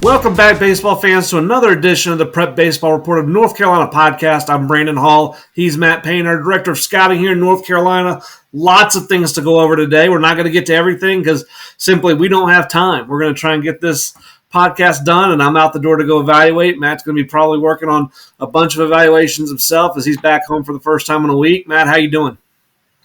Welcome back, baseball fans, to another edition of the Prep Baseball Report of North Carolina podcast. I'm Brandon Hall. He's Matt Payne, our director of scouting here in North Carolina. Lots of things to go over today. We're not going to get to everything because simply we don't have time. We're going to try and get this podcast done, and I'm out the door to go evaluate. Matt's going to be probably working on a bunch of evaluations himself as he's back home for the first time in a week. Matt, how you doing?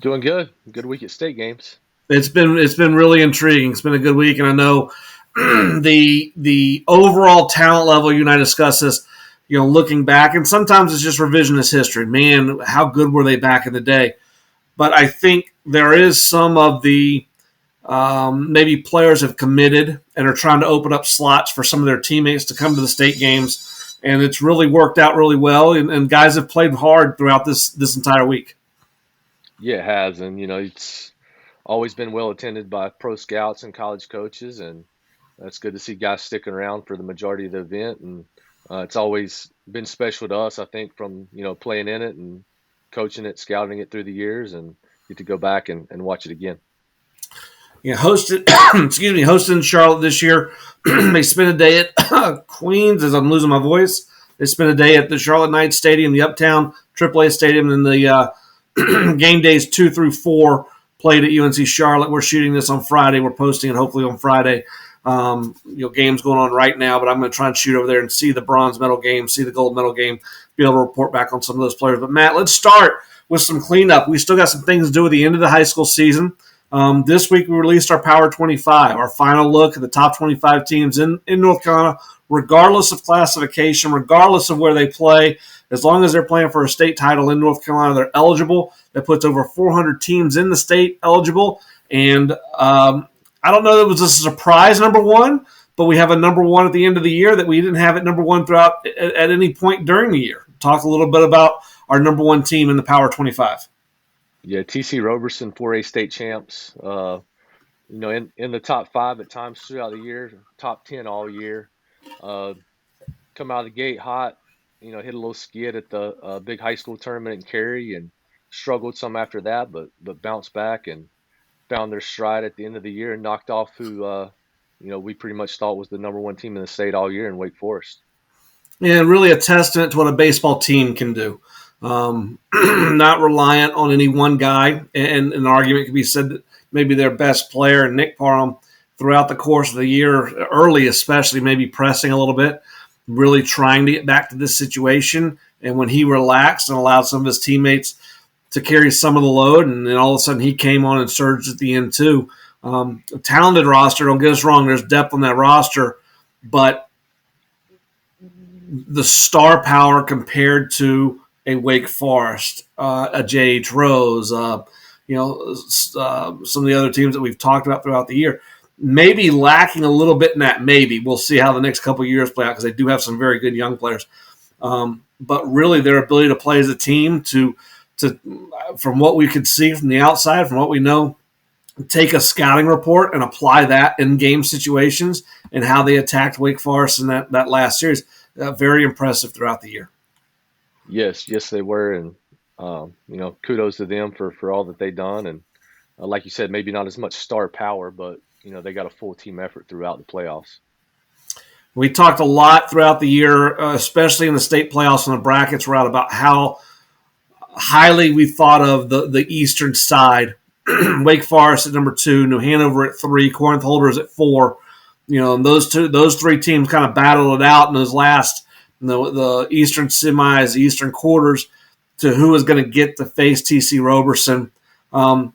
Doing good. Good week at state games. It's been really intriguing. It's been a good week, and I know the overall talent level, you and I discussed this, looking back, and sometimes it's just revisionist history. Man, how good were they back in the day? But I think there is some of the maybe players have committed and are trying to open up slots for some of their teammates to come to the state games, and it's really worked out really well, and guys have played hard throughout this entire week. Yeah, it has, and it's always been well attended by pro scouts and college coaches, and it's good to see guys sticking around for the majority of the event, and it's always been special to us, I think, from playing in it and coaching it, scouting it through the years, and get to go back and watch it again. Yeah, hosted in Charlotte this year. They spent a day at Queens, as I'm losing my voice. They spent a day at the Charlotte Knights Stadium, the Uptown AAA Stadium, and the game days 2 through 4 played at UNC Charlotte. We're shooting this on Friday. We're posting it hopefully on Friday. Games going on right now, but I'm going to try and shoot over there and see the bronze medal game, see the gold medal game, be able to report back on some of those players. But Matt, let's start with some cleanup. We still got some things to do at the end of the high school season. This week we released our Power 25, our final look at the top 25 teams in North Carolina, regardless of classification, regardless of where they play. As long as they're playing for a state title in North Carolina, they're eligible. That puts over 400 teams in the state eligible. And I don't know that it was a surprise number one, but we have a number one at the end of the year that we didn't have at number one throughout at any point during the year. Talk a little bit about our number one team in the Power 25. Yeah, TC Roberson, 4A state champs. In the top 5 at times throughout the year, top 10 all year. Come out of the gate hot. Hit a little skid at the big high school tournament in Cary and struggled some after that, but bounced back and found their stride at the end of the year and knocked off who we pretty much thought was the number one team in the state all year in Wake Forest. Yeah, really a testament to what a baseball team can do. Not reliant on any one guy, and an argument could be said that maybe their best player, Nick Parham, throughout the course of the year, early especially, maybe pressing a little bit, really trying to get back to this situation. And when he relaxed and allowed some of his teammates to carry some of the load, and then all of a sudden he came on and surged at the end too. A talented roster, don't get us wrong, there's depth on that roster, but the star power compared to a Wake Forest, a J.H. Rose, some of the other teams that we've talked about throughout the year, maybe lacking a little bit in that maybe. We'll see how the next couple of years play out because they do have some very good young players. But really their ability to play as a team to from what we could see from the outside, from what we know, take a scouting report and apply that in game situations and how they attacked Wake Forest in that last series. Very impressive throughout the year. Yes, they were. And, kudos to them for all that they've done. And like you said, maybe not as much star power, but, they got a full team effort throughout the playoffs. We talked a lot throughout the year, especially in the state playoffs and the brackets route, about how highly we thought of the eastern side. Wake Forest at number 2, New Hanover at 3, Corinth Holders at 4. And those 3 teams kind of battled it out in those last the eastern semis, the eastern quarters, to who was going to get to face TC Roberson. But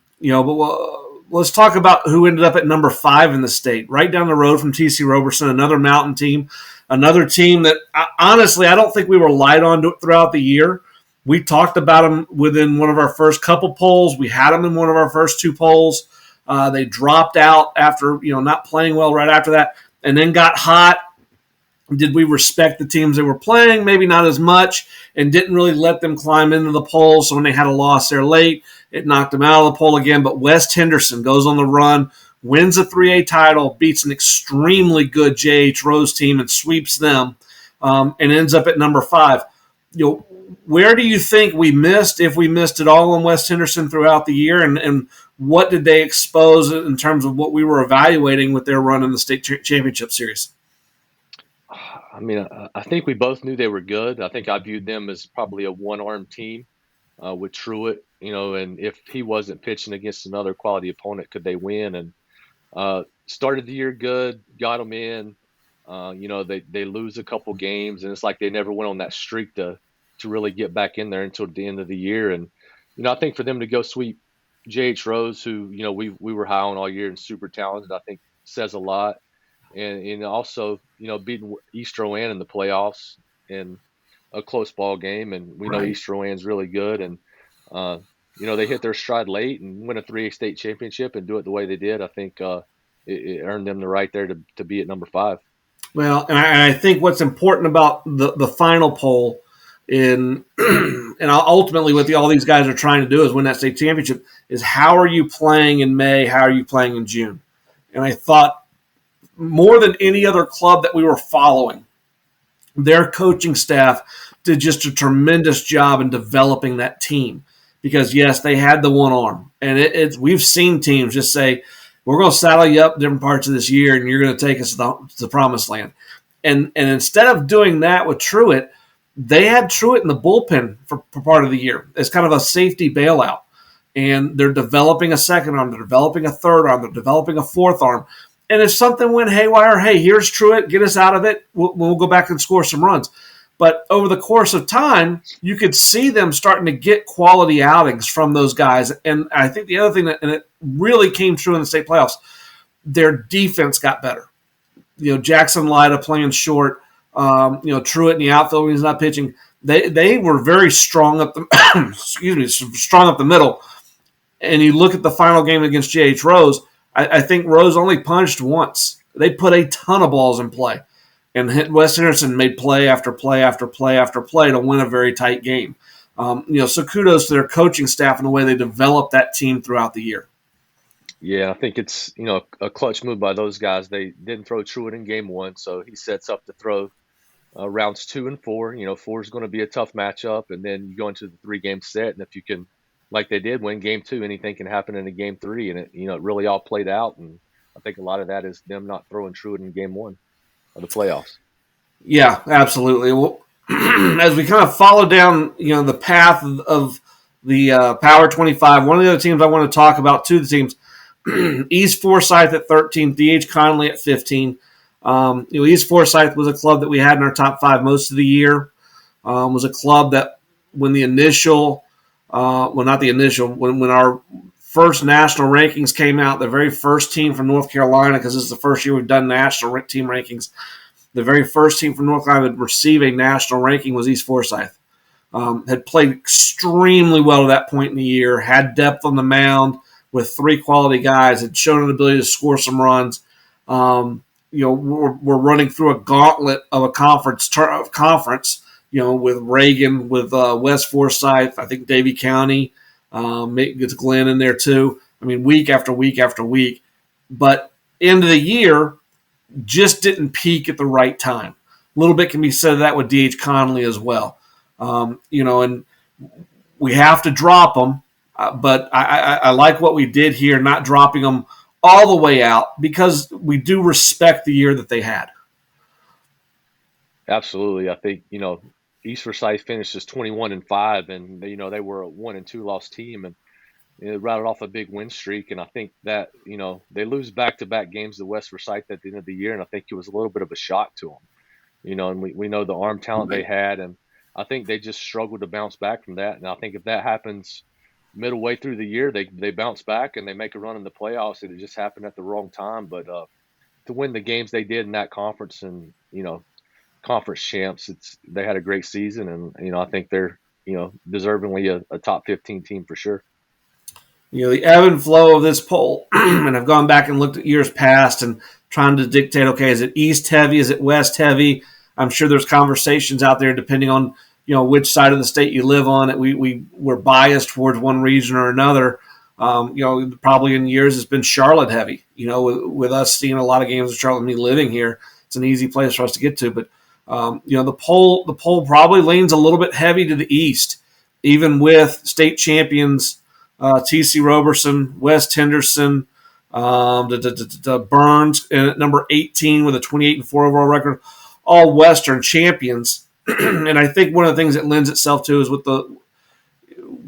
let's talk about who ended up at number 5 in the state, right down the road from TC Roberson, another mountain team, another team that honestly I don't think we were light on throughout the year. We talked about them within one of our first couple polls. We had them in one of our first 2 polls. They dropped out after not playing well right after that, and then got hot. Did we respect the teams they were playing? Maybe not as much, and didn't really let them climb into the polls. So when they had a loss there late, it knocked them out of the poll again. But West Henderson goes on the run, wins a 3A title, beats an extremely good J.H. Rose team and sweeps them, and ends up at number 5. Where do you think we missed, if we missed at all, on West Henderson throughout the year, and what did they expose in terms of what we were evaluating with their run in the state championship series? I mean, I think we both knew they were good. I think I viewed them as probably a one-arm team with Truitt, and if he wasn't pitching against another quality opponent, could they win? And started the year good, got them in. They lose a couple games, and it's like they never went on that streak to really get back in there until the end of the year. And I think for them to go sweep J.H. Rose, who we were high on all year and super talented, I think says a lot. And also beating East Rowan in the playoffs in a close ball game, and we know Right. East Rowan's really good, and uh, they hit their stride late and win a 3A state championship and do it the way they did. I think it earned them the right there to be at number 5. Well, and I think what's important about the final poll in and ultimately what all these guys are trying to do is win that state championship is how are you playing in May? How are you playing in June? And I thought more than any other club that we were following, their coaching staff did just a tremendous job in developing that team. Because yes, they had the one arm, and it's we've seen teams just say, "We're going to saddle you up different parts of this year, and you're going to take us to the promised land." And instead of doing that with Truitt, they had Truitt in the bullpen for part of the year as kind of a safety bailout. And they're developing a second arm, they're developing a third arm, they're developing a fourth arm. And if something went haywire, hey, here's Truitt, get us out of it. We'll go back and score some runs. But over the course of time, you could see them starting to get quality outings from those guys. And I think the other thing and it really came true in the state playoffs, their defense got better. Jackson Lyda playing short, Truitt in the outfield when he's not pitching. They were very strong up the strong up the middle. And you look at the final game against J.H. Rose, I think Rose only punched once. They put a ton of balls in play. And Wes Henderson made play after play after play after play to win a very tight game. So kudos to their coaching staff and the way they developed that team throughout the year. Yeah, I think it's a clutch move by those guys. They didn't throw Truitt in game 1, so he sets up to throw rounds 2 and 4. 4 is going to be a tough matchup, and then you go into the 3-game set, and if you can, like they did, win game 2, anything can happen in a game 3, and it really all played out. And I think a lot of that is them not throwing Truitt in game 1 of the playoffs. Yeah, absolutely. Well, as we kind of follow down, the path of the Power 25, one of the other teams I want to talk about, two of the teams, East Forsyth at 13, D.H. Conley at 15. East Forsyth was a club that we had in our top 5 most of the year. Was a club that when the initial, not the initial, when our first national rankings came out, the very first team from North Carolina, because this is the first year we've done national team rankings, the very first team from North Carolina to receive a national ranking was East Forsyth. Had played extremely well to that point in the year, had depth on the mound with 3 quality guys, had shown an ability to score some runs. We're running through a gauntlet of a conference, with Reagan, with West Forsyth, I think Davie County, gets Glenn in there too. I mean, week after week after week. But end of the year, just didn't peak at the right time. A little bit can be said of that with D.H. Conley as well. And we have to drop them, but I like what we did here, not dropping them all the way out because we do respect the year that they had. Absolutely. I think, East Forsyth finished as 21-5, and they were a 1-2 loss team, and it routed off a big win streak. And I think that, they lose back-to-back games to West Forsyth at the end of the year, and I think it was a little bit of a shock to them. And we know the arm talent they had, and I think they just struggled to bounce back from that. And I think if that happens middle way through the year, they bounce back and they make a run in the playoffs. It just happened at the wrong time. But to win the games they did in that conference and, conference champs, they had a great season. And, I think they're, deservingly a top 15 team for sure. The ebb and flow of this poll, and I've gone back and looked at years past and trying to dictate, okay, is it East heavy? Is it West heavy? I'm sure there's conversations out there depending on, which side of the state you live on. We're biased towards one region or another. Probably in years it's been Charlotte heavy, with us seeing a lot of games in Charlotte, me living here. It's an easy place for us to get to. But, the poll probably leans a little bit heavy to the East, even with state champions T.C. Roberson, West Henderson, Burns, and at number 18 with a 28-4 overall record. all Western champions. And I think one of the things that lends itself to is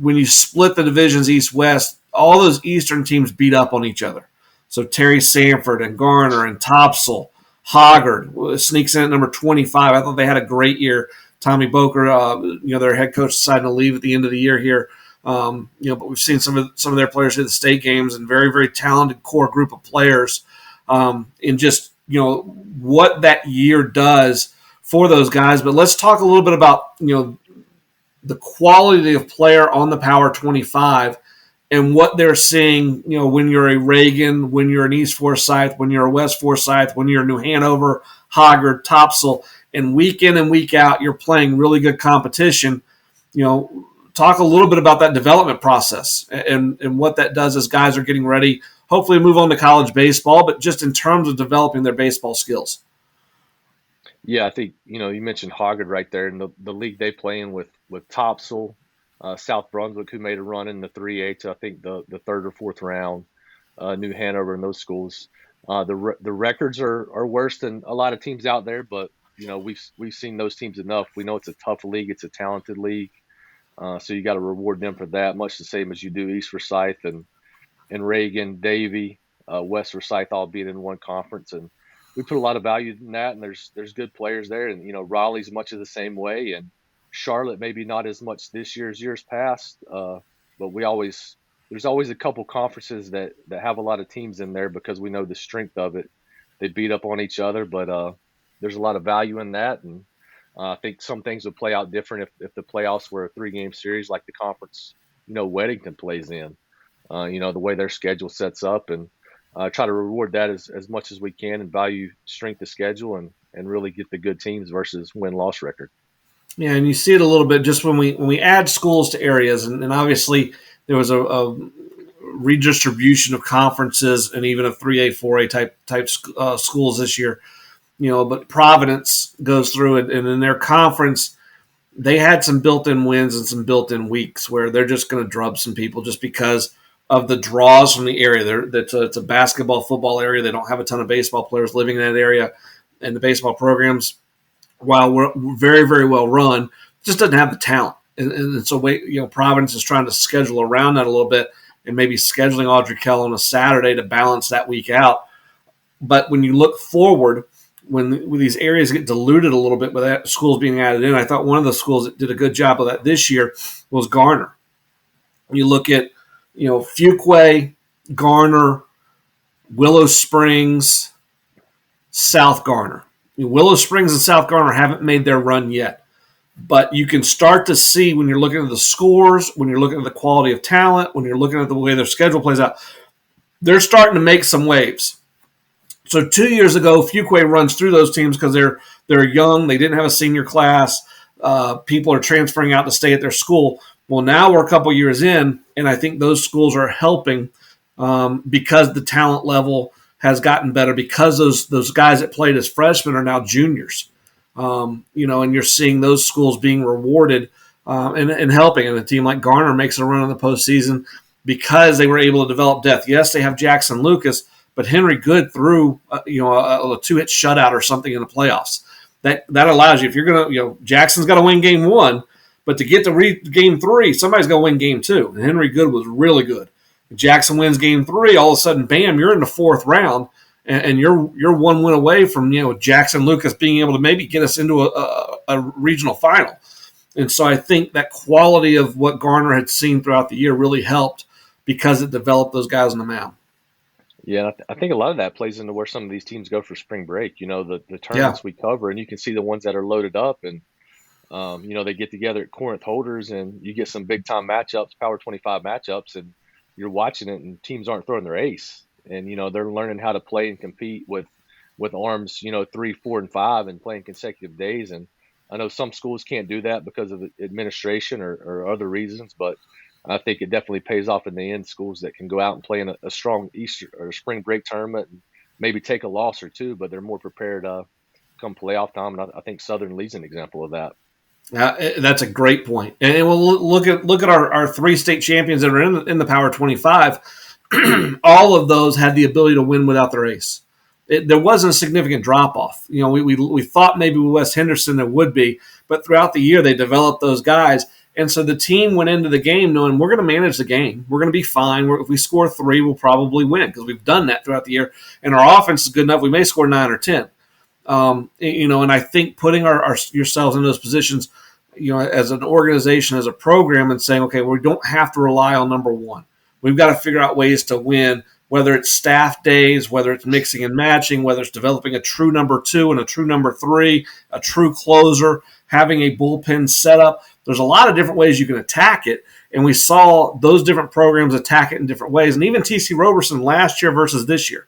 when you split the divisions East-West, all those Eastern teams beat up on each other. So Terry Sanford and Garner and Topsail, Hoggard sneaks in at number 25. I thought they had a great year. Tommy Boker, their head coach decided to leave at the end of the year here. But we've seen some of their players hit the state games, and very, very talented core group of players. In just what that year does for those guys. But let's talk a little bit about the quality of player on the Power 25 and what they're seeing, when you're a Reagan, when you're an East Forsyth, when you're a West Forsyth, when you're a New Hanover, Hoggard, Topsail, and week in and week out, you're playing really good competition. Talk a little bit about that development process and what that does as guys are getting ready, hopefully move on to college baseball, but just in terms of developing their baseball skills. Yeah, I think, you mentioned Hoggard right there, and the league they play in with Topsail, South Brunswick, who made a run in the 3A to, I think, the third or fourth round, New Hanover and those schools. The records are worse than a lot of teams out there, but, we've seen those teams enough. We know it's a tough league. It's a talented league. So you got to reward them for that, much the same as you do East Forsyth and Reagan, Davie, West Forsyth, all being in one conference. And we put a lot of value in that, and there's good players there. And, Raleigh's much of the same way. And Charlotte, maybe not as much this year as years past, but there's always a couple conferences that have a lot of teams in there because we know the strength of it. They beat up on each other, but there's a lot of value in that. And I think some things would play out different if the playoffs were a 3-game series like the conference, Weddington plays in, the way their schedule sets up, and try to reward that as much as we can and value strength of schedule and really get the good teams versus win-loss record. Yeah, and you see it a little bit just when we add schools to areas, and obviously there was a redistribution of conferences and even of 3A, 4A type schools this year. But Providence goes through it, and in their conference, they had some built-in wins and some built-in weeks where they're just going to drub some people just because of the draws from the area. It's a basketball, football area. They don't have a ton of baseball players living in that area, and the baseball programs, while we're very, very well run, just doesn't have the talent. And so Providence is trying to schedule around that a little bit and maybe scheduling Audrey Kell on a Saturday to balance that week out. But when you look forward, when these areas get diluted a little bit with that schools being added in, I thought one of the schools that did a good job of that this year was Garner. You look at, Fuquay, Garner, Willow Springs, South Garner. Willow Springs and South Garner haven't made their run yet, but you can start to see when you're looking at the scores, when you're looking at the quality of talent, when you're looking at the way their schedule plays out, they're starting to make some waves. So 2 years ago, Fuquay runs through those teams because they're young. They didn't have a senior class. People are transferring out to stay at their school. Well, now we're a couple years in, and I think those schools are helping because the talent level has gotten better because those guys that played as freshmen are now juniors. And you're seeing those schools being rewarded and helping. And a team like Garner makes a run in the postseason because they were able to develop depth. Yes, they have Jackson Lucas, but Henry Good threw a 2-hit shutout or something in the playoffs. That allows you, if you're going to, Jackson's got to win game 1, but to get to game 3, somebody's got to win game 2. And Henry Good was really good. If Jackson wins game 3, all of a sudden, bam, you're in the 4th round, and you're one win away from Jackson Lucas being able to maybe get us into a regional final. And so I think that quality of what Garner had seen throughout the year really helped because it developed those guys on the mound. Yeah, I think a lot of that plays into where some of these teams go for spring break. The tournaments we cover, and you can see the ones that are loaded up, and they get together at Corinth Holders, and you get some big time matchups, Power 25 matchups, and you're watching it, and teams aren't throwing their ace, and they're learning how to play and compete with arms, 3, 4, and 5, and playing consecutive days. And I know some schools can't do that because of administration or other reasons, but I think it definitely pays off in the end. Schools that can go out and play in a strong Easter or spring break tournament and maybe take a loss or two, but they're more prepared come playoff time. And I think Southern Lee's an example of that. That's a great point. And we'll look at our 3 state champions that are in the Power 25. All of those had the ability to win without their ace. there wasn't a significant drop off. We thought maybe with Wes Henderson there would be, but throughout the year they developed those guys. And so the team went into the game knowing we're going to manage the game. We're going to be fine. If we score 3, we'll probably win because we've done that throughout the year. And our offense is good enough. We may score 9 or 10. And I think putting yourselves in those positions, as an organization, as a program, and saying, okay, we don't have to rely on number one. We've got to figure out ways to win, whether it's staff days, whether it's mixing and matching, whether it's developing a true number 2 and a true number 3, a true closer, having a bullpen setup. There's a lot of different ways you can attack it, and we saw those different programs attack it in different ways. And even T.C. Roberson last year versus this year.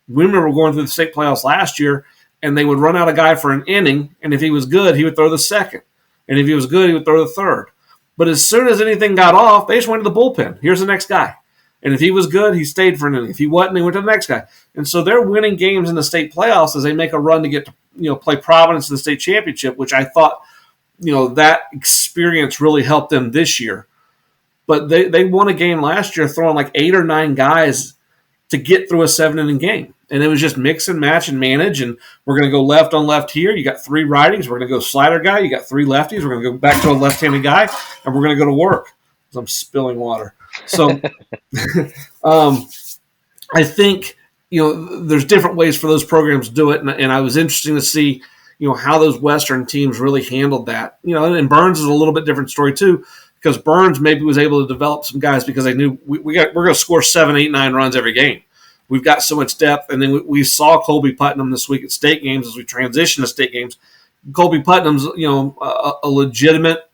We remember going through the state playoffs last year, and they would run out a guy for an inning, and if he was good, he would throw the second. And if he was good, he would throw the third. But as soon as anything got off, they just went to the bullpen. Here's the next guy. And if he was good, he stayed for an inning. If he wasn't, he went to the next guy. And so they're winning games in the state playoffs as they make a run to get to play Providence in the state championship, which I thought that experience really helped them this year. But they won a game last year throwing like 8 or 9 guys to get through a 7-inning game. And it was just mix and match and manage. And we're going to go left on left here. You got 3 righties. We're going to go slider guy. You got 3 lefties. We're going to go back to a left-handed guy. And we're going to go to work. I'm spilling water. So I think, there's different ways for those programs to do it. And I was interested to see, how those Western teams really handled that. And Burns is a little bit different story too, because Burns maybe was able to develop some guys because they knew we're going to score 7, 8, 9 runs every game. We've got so much depth. And then we saw Colby Putnam this week at state games as we transition to state games. Colby Putnam's, a legitimate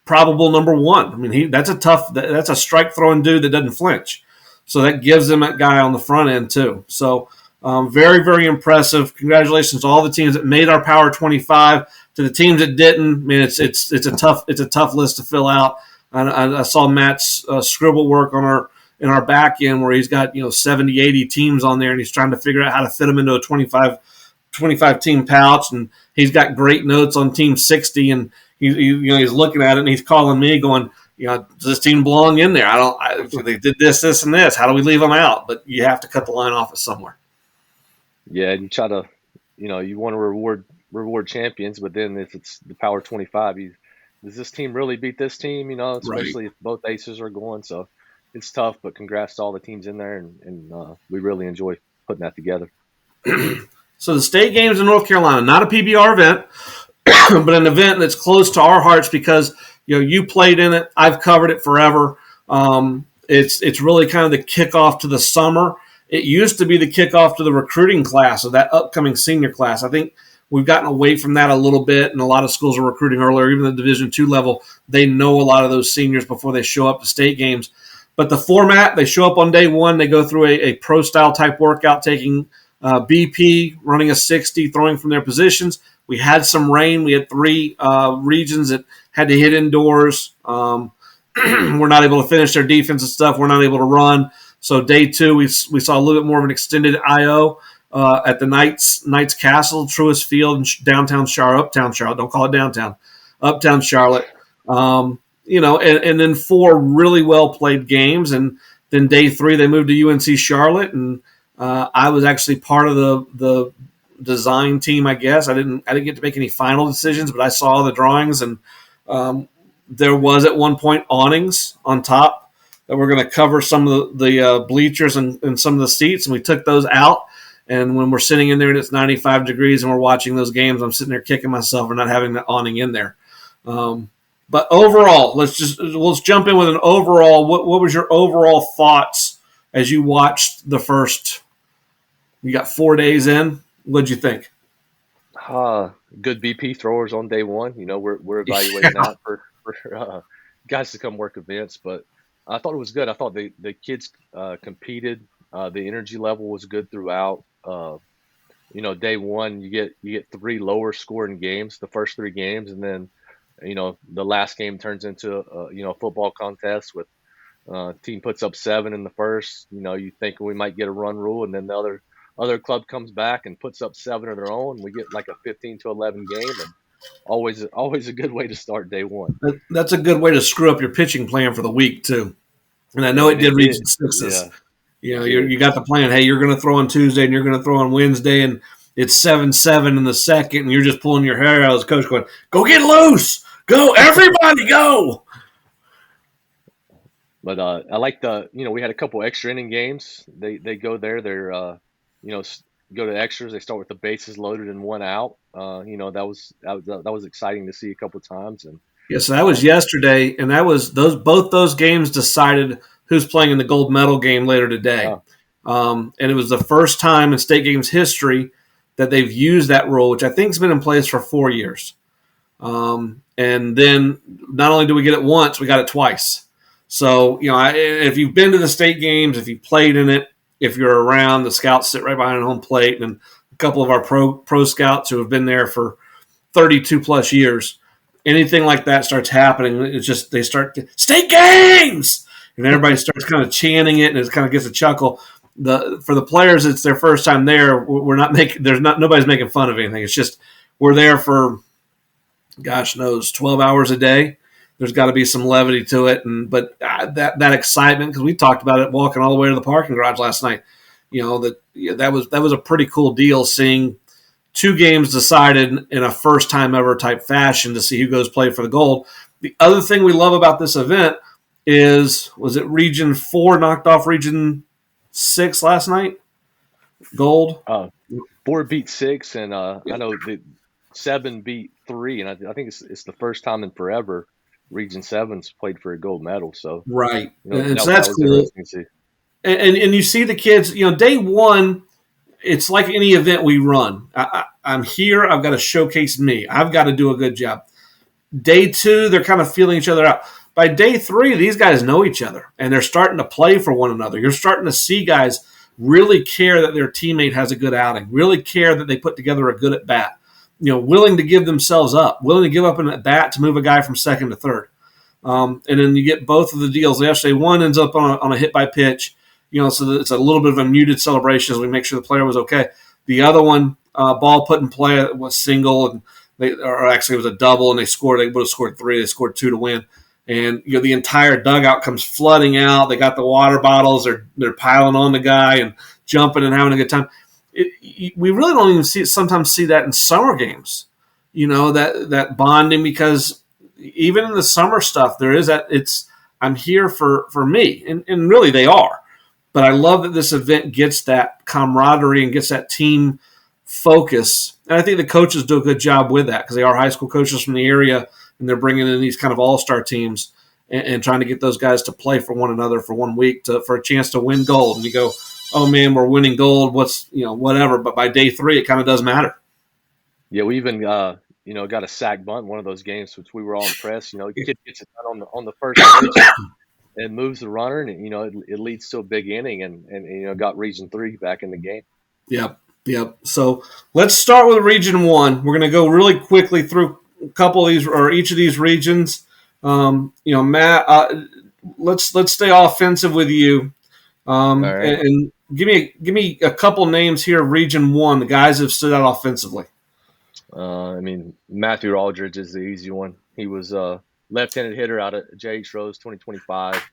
probable number 1. I mean, that's a strike throwing dude that doesn't flinch. So that gives them that guy on the front end too. So very, very impressive. Congratulations to all the teams that made our Power 25. To the teams that didn't, I mean, it's a tough list to fill out. I saw Matt's scribble work in our back end where he's got 70, 80 teams on there, and he's trying to figure out how to fit them into a 25 team pouch. And he's got great notes on Team 60, and he's looking at it and he's calling me, going, does this team belong in there? They did this, and this. How do we leave them out? But you have to cut the line off at somewhere. Yeah, and you try to, you want to reward champions, but then if it's the Power 25, does this team really beat this team? Especially if both aces are going. So it's tough, but congrats to all the teams in there, and we really enjoy putting that together. So the state games in North Carolina, not a PBR event, but an event that's close to our hearts because you played in it. I've covered it forever. It's really kind of the kickoff to the summer. It used to be the kickoff to the recruiting class of that upcoming senior class. I think we've gotten away from that a little bit, and a lot of schools are recruiting earlier. Even the Division II level, they know a lot of those seniors before they show up to state games. But the format, they show up on day 1. They go through a pro-style type workout, taking BP, running a 60, throwing from their positions. We had some rain. We had 3 regions that had to hit indoors. We're not able to finish their defensive stuff. We're not able to run. So day 2, we saw a little bit more of an extended I.O. At the Knights Castle, Truist Field, in uptown Charlotte. Don't call it downtown. Uptown Charlotte. And then 4 really well played games. And then day 3, they moved to UNC Charlotte, and I was actually part of the design team, I guess. I didn't get to make any final decisions, but I saw the drawings, and there was at one point awnings on top that were going to cover some of the bleachers and some of the seats, and we took those out. And when we're sitting in there and it's 95 degrees and we're watching those games, I'm sitting there kicking myself for not having the awning in there. But overall, let's jump in with an overall. What was your overall thoughts as you watched the first? You got 4 days in. What'd you think? Good BP throwers on day 1. We're evaluating that for guys to come work events, but I thought it was good. I thought the kids competed. The energy level was good throughout. Day 1 you get 3 lower scoring games, the first 3 games, and then the last game turns into a football contest with team puts up 7 in the first. You think we might get a run rule, and then the other club comes back and puts up 7 of their own. We get like a 15-11 game, and always a good way to start day 1. That's a good way to screw up your pitching plan for the week too. And I know it did Region 6s. You know, Yeah. you got the plan. Hey, you're going to throw on Tuesday and you're going to throw on Wednesday, and it's 7-7 in the second, and you're just pulling your hair out as coach, going, "Go get loose, go, everybody, go!" But I like we had a couple extra inning games. They go there. They're go to extras. They start with the bases loaded and one out. That was exciting to see a couple times. And Yeah, so that was um, yesterday, and that was both those games decided who's playing in the gold medal game later today. uh, And it was the first time in state games history that they've used that rule, which I think has been in place for 4 years. And then not only do we get it once, we got it twice. So, if you've been to the state games, if you played in it, if you're around, the scouts sit right behind home plate, and a couple of our pro scouts who have been there for 32 plus years, anything like that starts happening, it's just they start to, state games, and everybody starts kind of chanting it, and it kind of gets a chuckle. For the players, it's their first time there. We're not making nobody's making fun of anything. It's just we're there for gosh knows 12 hours a day. There's got to be some levity to it, but that excitement, because we talked about it walking all the way to the parking garage last night. That was a pretty cool deal, seeing two games decided in a first time ever type fashion to see who goes play for the gold. The other thing we love about this event was it Region 4 knocked off Region 6 last night? Gold? uh, 4 beat 6, and I know that 7 beat 3, and I think it's the first time in forever Region Seven's played for a gold medal. So Right. And so that that's was cool. interesting to see. And you see the kids, day one, it's like any event we run. I'm here. I've got to showcase me. I've got to do a good job. Day two, they're kind of feeling each other out. By day three, these guys know each other, and they're starting to play for one another. You're starting to see guys really care that their teammate has a good outing, really care that they put together a good at bat, willing to give themselves up, willing to give up an at bat to move a guy from second to third. And then you get both of the deals. Yesterday, one ends up on a hit by pitch, so it's a little bit of a muted celebration as we make sure the player was okay. The other one, ball put in play, was single, and or actually it was a double, and they scored. They would have scored 3. They scored 2 to win. And the entire dugout comes flooding out. They got the water bottles. They're piling on the guy and jumping and having a good time. We really don't even sometimes see that in summer games. That bonding, because even in the summer stuff, there is that I'm here for me, and really they are. But I love that this event gets that camaraderie and gets that team focus, and I think the coaches do a good job with that, because they are high school coaches from the area, and they're bringing in these kind of all-star teams and trying to get those guys to play for one another for 1 week for a chance to win gold. And you go, oh man, we're winning gold. Whatever. But by day 3, it kind of does matter. Yeah, we even got a sack bunt in one of those games, which we were all impressed. The kid gets it done on the first pitch and moves the runner, and it leads to a big inning, and got Region 3 back in the game. Yep. So let's start with Region 1. We're going to go really quickly through a couple of these, or each of these regions. Matt, let's stay offensive with you. Right. And give me a couple names here of Region 1, the guys who have stood out offensively. Matthew Aldridge is the easy one. He was a left-handed hitter out of J.H. Rose 2025.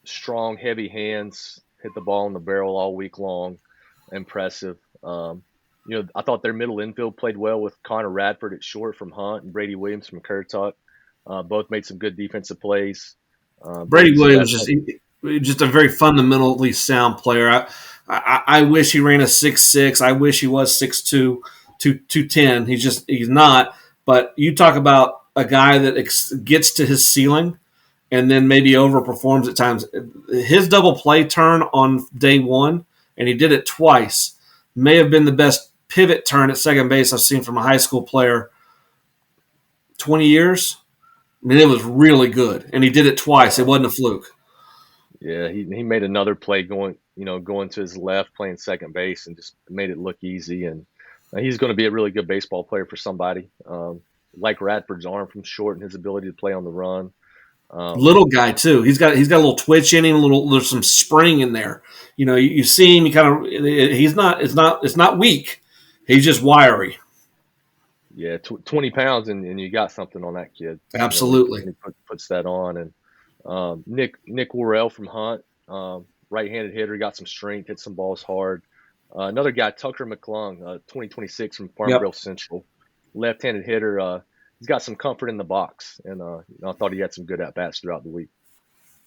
Strong, heavy hands, hit the ball in the barrel all week long. Impressive. I thought their middle infield played well with Connor Radford at short from Hunt and Brady Williams from Currituck. Both made some good defensive plays. Brady Williams just a very fundamentally sound player. I wish he ran a 6'6". I wish he was 6'2", 210. He's not. But you talk about a guy that gets to his ceiling and then maybe overperforms at times. His double play turn on day 1, and he did it twice, may have been the best pivot turn at second base I've seen from a high school player 20 years. I mean, it was really good, and he did it twice. It wasn't a fluke. Yeah, he made another play going to his left, playing second base, and just made it look easy. And he's going to be a really good baseball player for somebody. Like Radford's arm from short and his ability to play on the run. Little guy too. He's got a little twitch in him. There's some spring in there. You see him. He's not. It's not weak. He's just wiry. Yeah, 20 pounds, and you got something on that kid. Absolutely. When he puts that on. And Nick Worrell from Hunt right-handed hitter, got some strength, hit some balls hard. Another guy, Tucker McClung, 2026 from Yep. Farmville Central, left-handed hitter. He's got some comfort in the box, and I thought he had some good at bats throughout the week.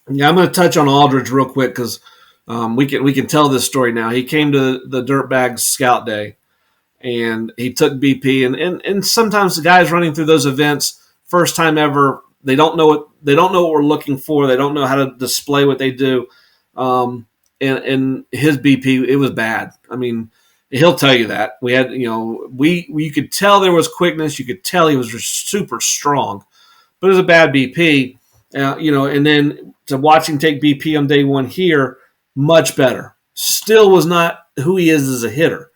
Yeah, I'm going to touch on Aldridge real quick because we can tell this story now. He came to the Dirtbags Scout Day, and he took BP. And sometimes the guys running through those events, first time ever, they don't know what we're looking for. They don't know how to display what they do. And his BP, it was bad. I mean, he'll tell you that. We had, you could tell there was quickness. You could tell he was just super strong, but it was a bad BP. And then to watch him take BP on day one here, much better. Still was not who he is as a hitter.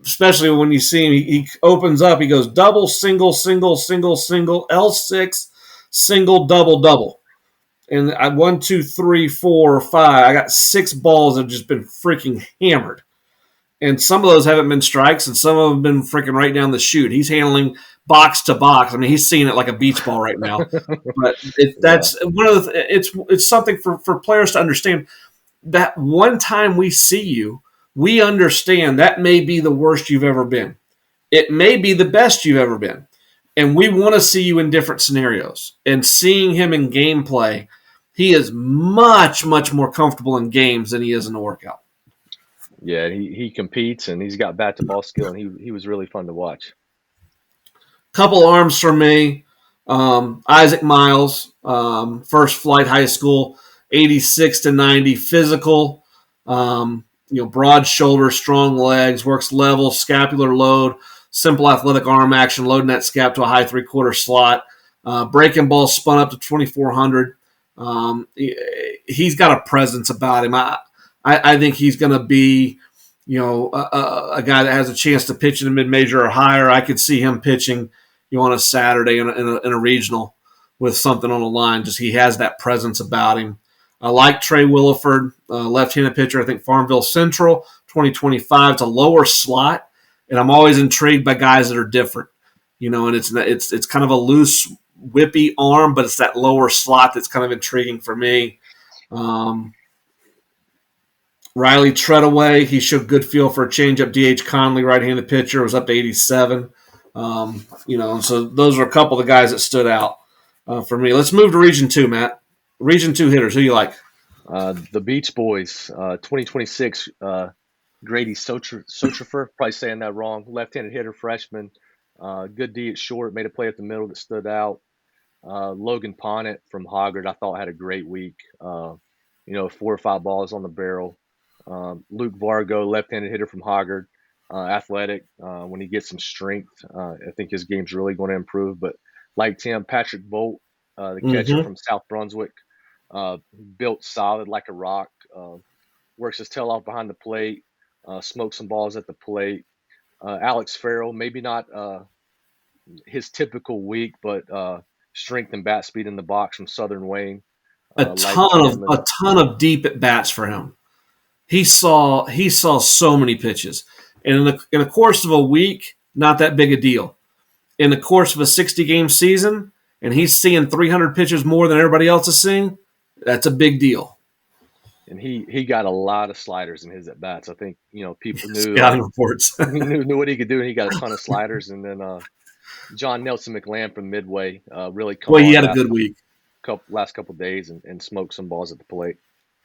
Especially when you see him, he opens up, he goes double, single, single, single, single, L6, single, double, double. And I 1, 2, 3, 4, 5. I got 6 balls that have just been freaking hammered. And some of those haven't been strikes, and some of them have been freaking right down the chute. He's handling box to box. I mean, he's seeing it like a beach ball right now. But that's one of the. It's something for players to understand. That one time we see you, we understand that may be the worst you've ever been. It may be the best you've ever been. And we want to see you in different scenarios. And seeing him in gameplay, he is much, much more comfortable in games than he is in the workout. Yeah, he competes, and he's got bat-to-ball skill, and he was really fun to watch. Couple arms for me. Isaac Miles, First Flight High School, 86 to 90, physical, broad shoulders, strong legs, works level, scapular load, simple athletic arm action, loading that scap to a high 3/4 slot. Breaking ball spun up to 2,400. He's got a presence about him. I think he's going to be, a guy that has a chance to pitch in a mid-major or higher. I could see him pitching, on a Saturday in a regional with something on the line. Just he has that presence about him. I like Trey Williford, left-handed pitcher. I think Farmville Central, 2025. It's a lower slot, and I'm always intrigued by guys that are different. And it's kind of a loose, whippy arm, but it's that lower slot that's kind of intriguing for me. Riley Treadaway, he showed good feel for a changeup. D.H. Conley, right-handed pitcher, was up to 87. So those are a couple of the guys that stood out for me. Let's move to Region 2, Matt. Region 2 hitters, who you like? The Beach Boys, 2026, Grady Sotrifer, probably saying that wrong, left-handed hitter, freshman. Good D at short, made a play at the middle that stood out. Logan Ponnet from Hoggard, I thought had a great week. 4 or 5 balls on the barrel. Luke Vargo, left-handed hitter from Hoggard, athletic. When he gets some strength, I think his game's really going to improve. But like Tim, Patrick Bolt, the catcher from South Brunswick, built solid like a rock, works his tail off behind the plate, smokes some balls at the plate. Alex Farrell, maybe not his typical week, but strength and bat speed in the box from Southern Wayne. A ton of deep at bats for him. He saw so many pitches, and in the course of a week, not that big a deal. In the course of a 60-game season, and he's seeing 300 pitches more than everybody else is seeing, that's a big deal. And he got a lot of sliders in his at bats. I think people knew scouting reports knew what he could do, and he got a ton of sliders. And then John Nelson McLand from Midway really come on. He had a good week. Last couple of days and smoked some balls at the plate.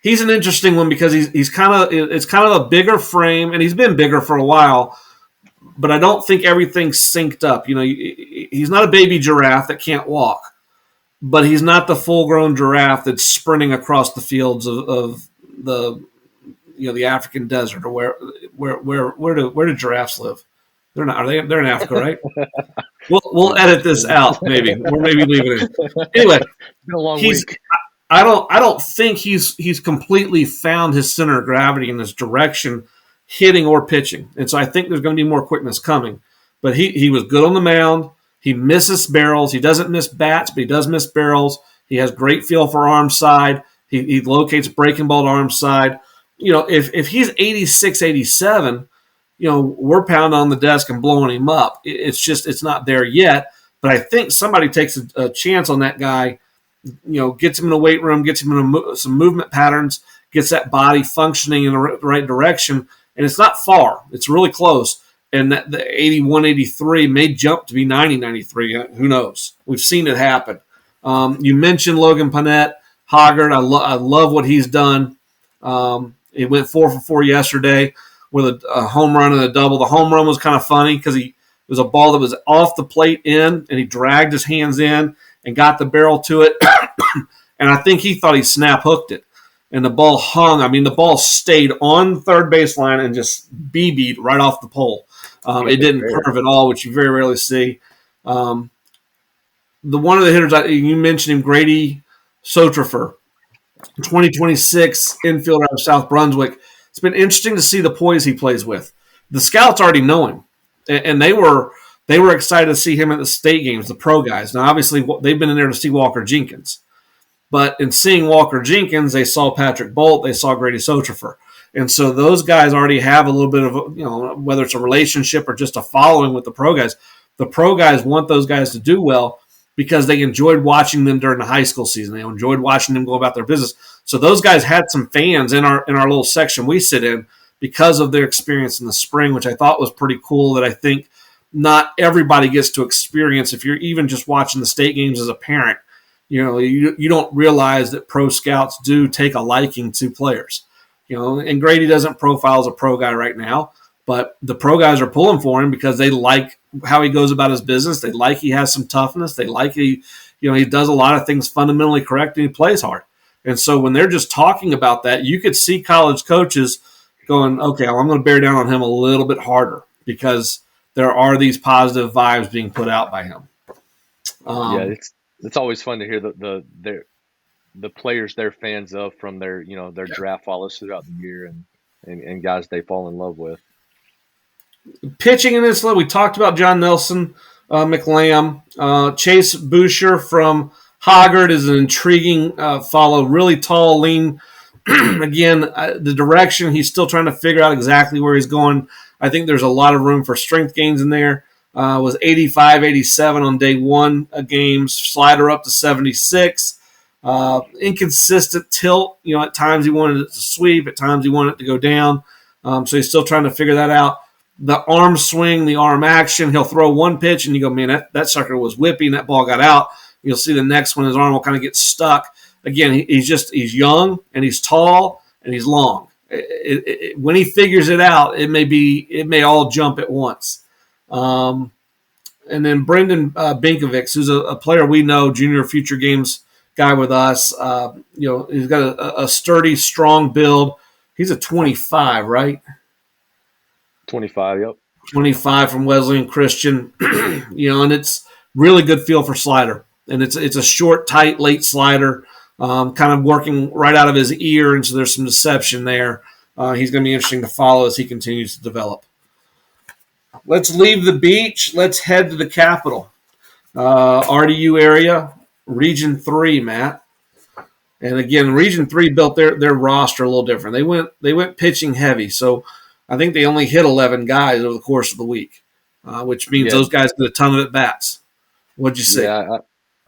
He's an interesting one because it's kind of a bigger frame, and he's been bigger for a while, but I don't think everything's synced up. He's not a baby giraffe that can't walk, but he's not the full-grown giraffe that's sprinting across the fields of the African desert, or where do giraffes live? They're not. They're in Africa, right? We'll edit this out. Maybe we're leaving it in. Anyway, it's been a long week. I don't think he's completely found his center of gravity in his direction, hitting or pitching, and so I think there's going to be more quickness coming. But he was good on the mound. He misses barrels. He doesn't miss bats, but he does miss barrels. He has great feel for arm side. He locates breaking ball to arm side. If he's 86, 87, we're pounding on the desk and blowing him up. It's not there yet. But I think somebody takes a chance on that guy, gets him in a weight room, gets him in some movement patterns, gets that body functioning in the right direction. And it's not far. It's really close. And that the 81, 83 may jump to be 90, 93. Who knows? We've seen it happen. You mentioned Logan Panett, Hoggard. I love what he's done. He went 4 for 4 yesterday with a home run and a double. The home run was kind of funny because it was a ball that was off the plate in, and he dragged his hands in and got the barrel to it. And I think he thought he snap hooked it. And the ball hung. I mean, the ball stayed on third baseline and just BB'd right off the pole. It didn't curve at all, which you very rarely see. The one of the hitters you mentioned him, Grady Sotrifer, 2026 infielder out of South Brunswick. It's been interesting to see the poise he plays with. The scouts already know him, and they were excited to see him at the state games, the pro guys. Now, obviously, they've been in there to see Walker Jenkins. But in seeing Walker Jenkins, they saw Patrick Bolt, they saw Grady Sotrifer. And so those guys already have a little bit of, whether it's a relationship or just a following with the pro guys. The pro guys want those guys to do well because they enjoyed watching them during the high school season. They enjoyed watching them go about their business. So those guys had some fans in our little section we sit in because of their experience in the spring, which I thought was pretty cool that I think not everybody gets to experience if you're even just watching the state games as a parent. You don't realize that pro scouts do take a liking to players. And Grady doesn't profile as a pro guy right now, but the pro guys are pulling for him because they like how he goes about his business. They like he has some toughness. They like he does a lot of things fundamentally correct and he plays hard. And so when they're just talking about that, you could see college coaches going, okay, well, I'm going to bear down on him a little bit harder because there are these positive vibes being put out by him. It's always fun to hear the players they're fans of from their draft follows throughout the year and guys they fall in love with. Pitching in this league, we talked about John Nelson, McLam. Chase Boucher from Hoggard is an intriguing follow. Really tall, lean. Again, the direction, he's still trying to figure out exactly where he's going. I think there's a lot of room for strength gains in there. Was 85, 87 on day one of games. Slider up to 76. Inconsistent tilt. At times he wanted it to sweep. At times he wanted it to go down. So he's still trying to figure that out. The arm swing, the arm action. He'll throw one pitch and you go, man, that sucker was whipping. That ball got out. You'll see the next one, his arm will kind of get stuck. Again, he's young and he's tall and he's long. When he figures it out, it may all jump at once. And then Brendan Binkovic, who's a player we know, junior future games guy with us. He's got a sturdy, strong build. He's a 25, right? 25, yep. 25 from Wesleyan Christian. And it's really good feel for slider. And it's a short, tight, late slider, kind of working right out of his ear, and so there's some deception there. He's going to be interesting to follow as he continues to develop. Let's leave the beach. Let's head to the capital. RDU area, Region 3, Matt. And again, Region 3 built their roster a little different. They went pitching heavy, so I think they only hit 11 guys over the course of the week, which means those guys get a ton of at-bats. What'd you say? Yeah,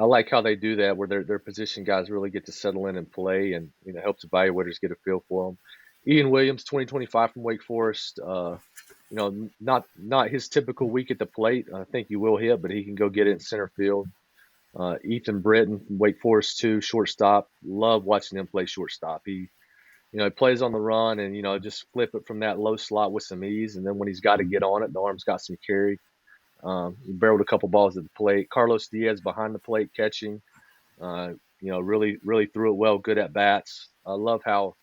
I like how they do that, where their position guys really get to settle in and play, and helps evaluators get a feel for them. Ian Williams, 2025 from Wake Forest. Not his typical week at the plate. I think he will hit, but he can go get it in center field. Ethan Britton from Wake Forest too, shortstop. Love watching him play shortstop. He plays on the run and just flip it from that low slot with some ease. And then when he's got to get on it, the arm's got some carry. He barreled a couple balls at the plate. Carlos Diaz behind the plate catching. Really threw it well. Good at bats. I love how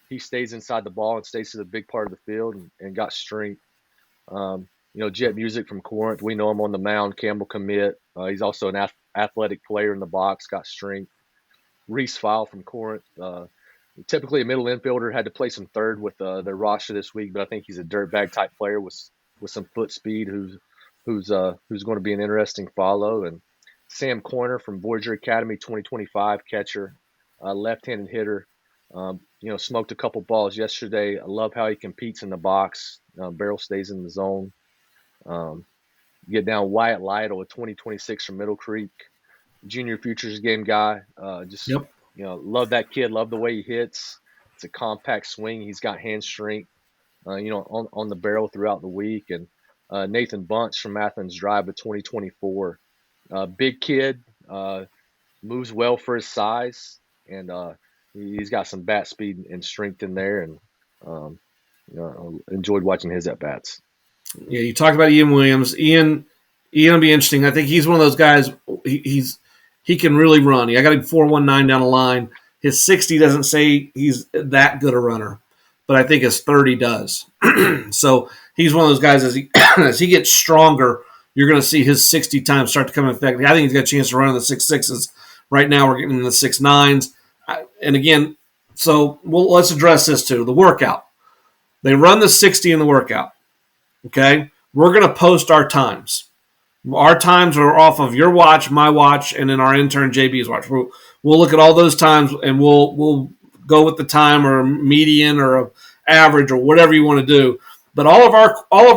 he stays inside the ball and stays to the big part of the field and got strength. Jet Music from Corinth. We know him on the mound. Campbell commit. He's also an athletic player in the box. Got strength. Reese File from Corinth. Typically a middle infielder, had to play some third with their roster this week, but I think he's a dirtbag type player with some foot speed who's going to be an interesting follow. And Sam Coiner from Voyager Academy, 2025 catcher, left-handed hitter. Smoked a couple balls yesterday. I love how he competes in the box. Barrel stays in the zone. Get down Wyatt Lytle, a 2026 from Middle Creek, junior futures game guy. Love that kid. Love the way he hits. It's a compact swing. He's got hand strength, on the barrel throughout the week. And Nathan Bunch from Athens Drive of 2024, big kid, moves well for his size, and he's got some bat speed and strength in there. And um, enjoyed watching his at bats. Yeah, you talked about Ian Williams. Ian will be interesting. I think he's one of those guys. He can really run. I got him 4.19 down the line. His 60 doesn't say he's that good a runner, but I think his 30 does. So he's one of those guys as he as he gets stronger, you're going to see his 60 times start to come in effect. I think he's got a chance to run in the 6.6s. Right now we're getting in the 6.9s. And again, so let's address this too. The workout. They run the 60 in the workout. Okay? We're going to post our times. Our times are off of your watch, my watch, and then our intern JB's watch. We'll look at all those times, and we'll go with the time or a median or a average or whatever you want to do. But all of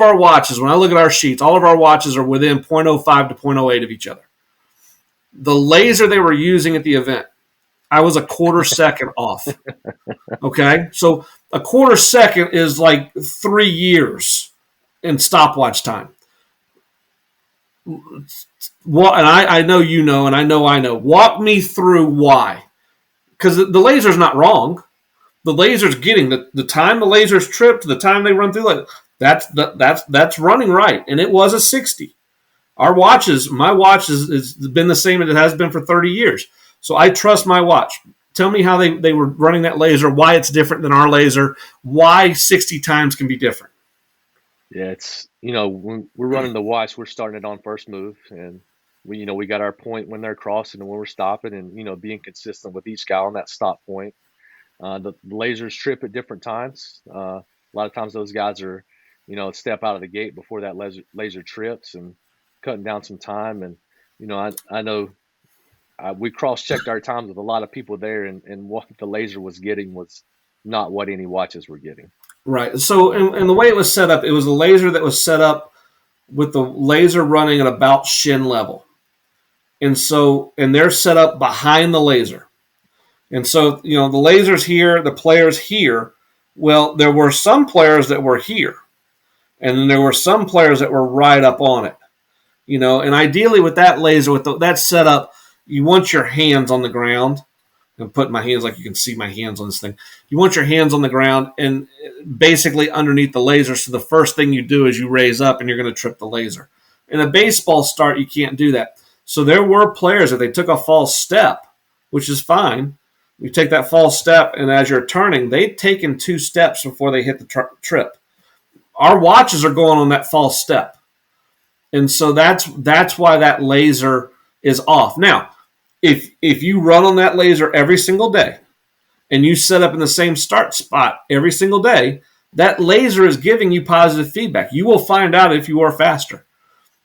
our watches, when I look at our sheets, all of our watches are within 0.05 to 0.08 of each other. The laser they were using at the event, I was a quarter second off. Okay? So a quarter second is like 3 years in stopwatch time. Well, and I know you know, and I know. Walk me through why. Because the laser's not wrong. The laser's getting the time the laser's tripped, the time they run through it. That's running right, and it was a 60. Our watches, my watch has been the same as it has been for 30 years. So I trust my watch. Tell me how they were running that laser, why it's different than our laser, why 60 times can be different. Yeah, it's when we're running the watch, we're starting it on first move, and we got our point when they're crossing and when we're stopping, and being consistent with each guy on that stop point. The lasers trip at different times. A lot of times those guys are, step out of the gate before that laser trips and cutting down some time. And I know we cross-checked our times with a lot of people there, and what the laser was getting was not what any watches were getting. Right. So, and the way it was set up, it was a laser that was set up with the laser running at about shin level. And they're set up behind the laser. And so, the laser's here, the player's here. Well, there were some players that were here. And then there were some players that were right up on it. And ideally with that laser, with that setup, you want your hands on the ground. I'm putting my hands like you can see my hands on this thing. You want your hands on the ground and basically underneath the laser. So the first thing you do is you raise up and you're going to trip the laser. In a baseball start, you can't do that. So there were players that they took a false step, which is fine. You take that false step, and as you're turning, they'd taken 2 steps before they hit the trip. Our watches are going on that false step. And so that's why that laser is off. Now, if you run on that laser every single day and you set up in the same start spot every single day, that laser is giving you positive feedback. You will find out if you are faster.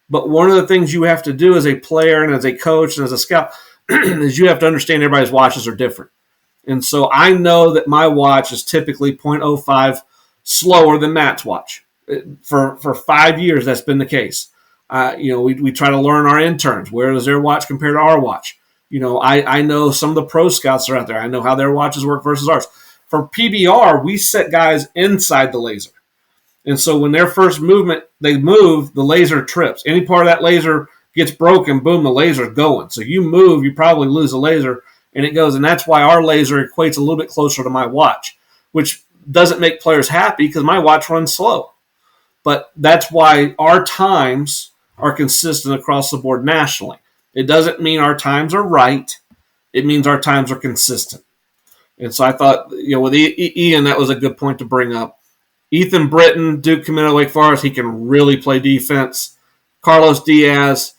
But one of the things you have to do as a player and as a coach and as a scout is you have to understand everybody's watches are different. And so I know that my watch is typically 0.05 slower than Matt's watch. For 5 years, that's been the case. We try to learn our interns. Where does their watch compare to our watch? I know some of the pro scouts are out there. I know how their watches work versus ours. For PBR, we set guys inside the laser. And so when their first movement, they move, the laser trips. Any part of that laser gets broken, boom, the laser's going. So you move, you probably lose the laser, and it goes. And that's why our laser equates a little bit closer to my watch, which doesn't make players happy because my watch runs slow. But that's why our times are consistent across the board nationally. It doesn't mean our times are right. It means our times are consistent. And so I thought, with Ian, that was a good point to bring up. Ethan Britton, Duke committed to Wake Forest, he can really play defense. Carlos Diaz,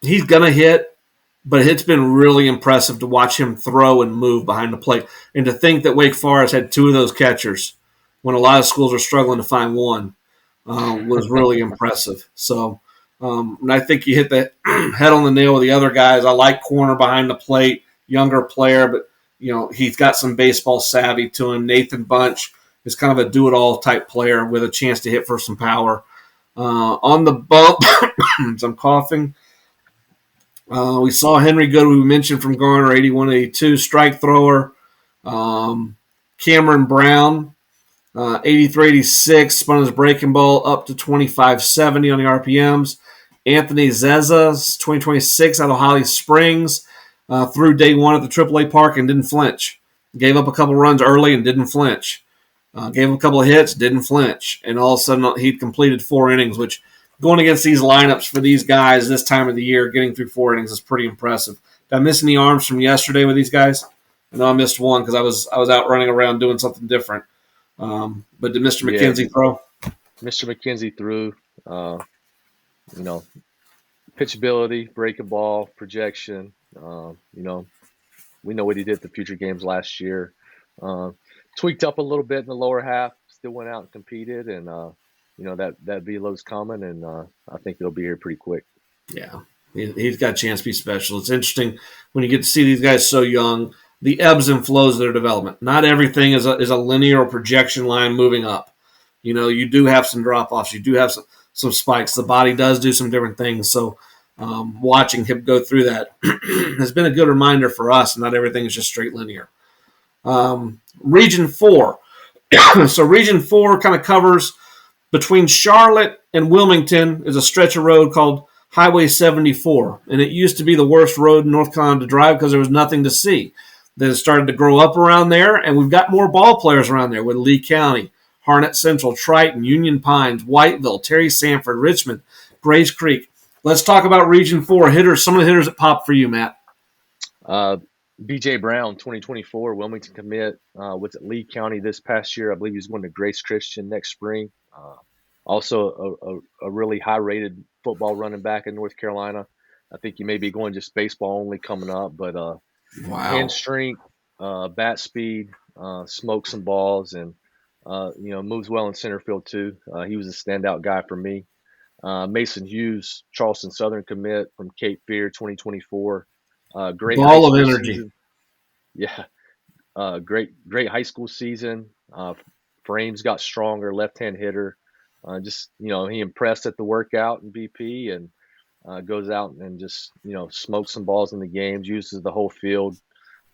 he's going to hit, but it's been really impressive to watch him throw and move behind the plate. And to think that Wake Forest had 2 of those catchers when a lot of schools are struggling to find one was really impressive. So, and I think you hit the head on the nail with the other guys. I like corner behind the plate, younger player, but he's got some baseball savvy to him. Nathan Bunch is kind of a do-it-all type player with a chance to hit for some power. On the bump, as I'm coughing, we saw Henry Good, we mentioned from Garner, 81-82, strike thrower. Cameron Brown, 83-86, spun his breaking ball up to 25-70 on the RPMs. Anthony Zezas, 2026 out of Holly Springs, threw day one at the AAA park and didn't flinch. Gave up a couple runs early and didn't flinch. Gave him a couple of hits, didn't flinch. And all of a sudden, he'd completed 4 innings, which going against these lineups for these guys this time of the year, getting through 4 innings is pretty impressive. Did I miss any arms from yesterday with these guys? I know I missed one because I was out running around doing something different. But did Mr. McKenzie throw? Mr. McKenzie threw. Pitchability, breaking ball, projection. We know what he did the future games last year. Tweaked up a little bit in the lower half. Still went out and competed, and that velo's coming, and I think it'll be here pretty quick. Yeah, he's got a chance to be special. It's interesting when you get to see these guys so young, the ebbs and flows of their development. Not everything is a linear or projection line moving up. You do have some drop-offs. You do have some spikes. The body does do some different things. So watching him go through that has been a good reminder for us. Not everything is just straight linear. Region 4. So Region 4 kind of covers between Charlotte and Wilmington is a stretch of road called Highway 74. And it used to be the worst road in North Carolina to drive because there was nothing to see. Then it started to grow up around there, and we've got more ball players around there with Lee County, Harnett Central, Triton, Union Pines, Whiteville, Terry Sanford, Richmond, Grace Creek. Let's talk about Region 4 hitters, some of the hitters that popped for you, Matt. B.J. Brown, 2024, Wilmington commit, was at Lee County this past year. I believe he's going to Grace Christian next spring. Also a really high-rated football running back in North Carolina. I think he may be going just baseball only coming up, but wow. Hand strength, bat speed, smokes some balls, and moves well in center field too. He was a standout guy for me. Mason Hughes, Charleston Southern commit from Cape Fear, 2024. Great high Ball of school energy. season. Yeah, great high school season. Frames got stronger, left-hand hitter. He impressed at the workout in BP and goes out and just smokes some balls in the games, uses the whole field.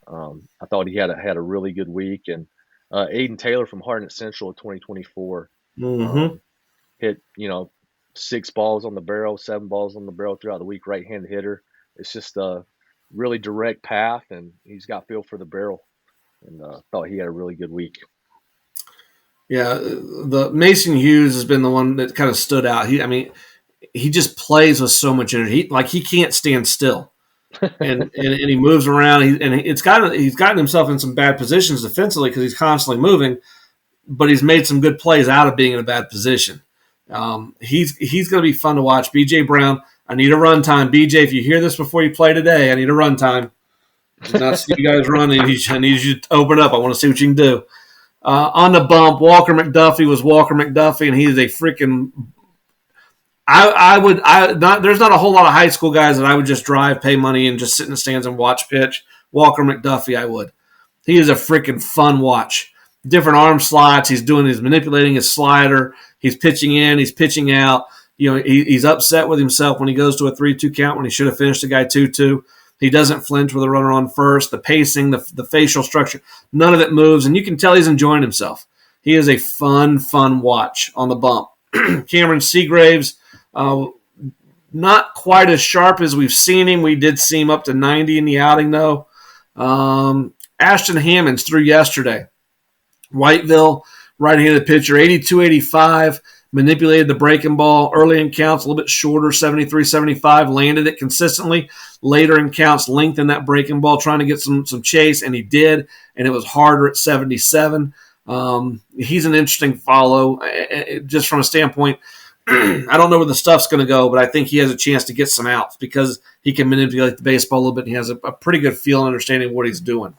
I thought he had a really good week. And Aiden Taylor from Harnett Central, 2024, hit 6 balls on the barrel, 7 balls on the barrel throughout the week. Right-handed hitter. It's just a really direct path, and he's got feel for the barrel. And thought he had a really good week. Yeah, the Mason Hughes has been the one that kind of stood out. He just plays with so much energy. He can't stand still, and he moves around. He's gotten himself in some bad positions defensively because he's constantly moving, but he's made some good plays out of being in a bad position. He's going to be fun to watch. B.J. Brown, I need a run time. B.J., if you hear this before you play today, I need a run time. I did not see you guys running. I need you to open up. I want to see what you can do. On the bump, Walker McDuffie was Walker McDuffie, and he's a freaking. There's not a whole lot of high school guys that I would just drive, pay money, and just sit in the stands and watch pitch. Walker McDuffie, I would. He is a freaking fun watch. Different arm slots. He's manipulating his slider. He's pitching in. He's pitching out. He's upset with himself when he goes to a 3-2 count when he should have finished the guy 2-2. He doesn't flinch with a runner on first. The pacing, the facial structure, none of it moves, and you can tell he's enjoying himself. He is a fun watch on the bump. Cameron Seagraves, not quite as sharp as we've seen him. We did see him up to 90 in the outing, though. Ashton Hammonds threw yesterday. Whiteville, right-handed pitcher, 82-85. Manipulated the breaking ball early in counts, a little bit shorter, 73-75, landed it consistently. Later in counts, lengthened that breaking ball, trying to get some chase, and he did, and it was harder at 77. He's an interesting follow, just from a standpoint. I don't know where the stuff's going to go, but I think he has a chance to get some outs because he can manipulate the baseball a little bit, and he has a pretty good feel and understanding of what he's doing.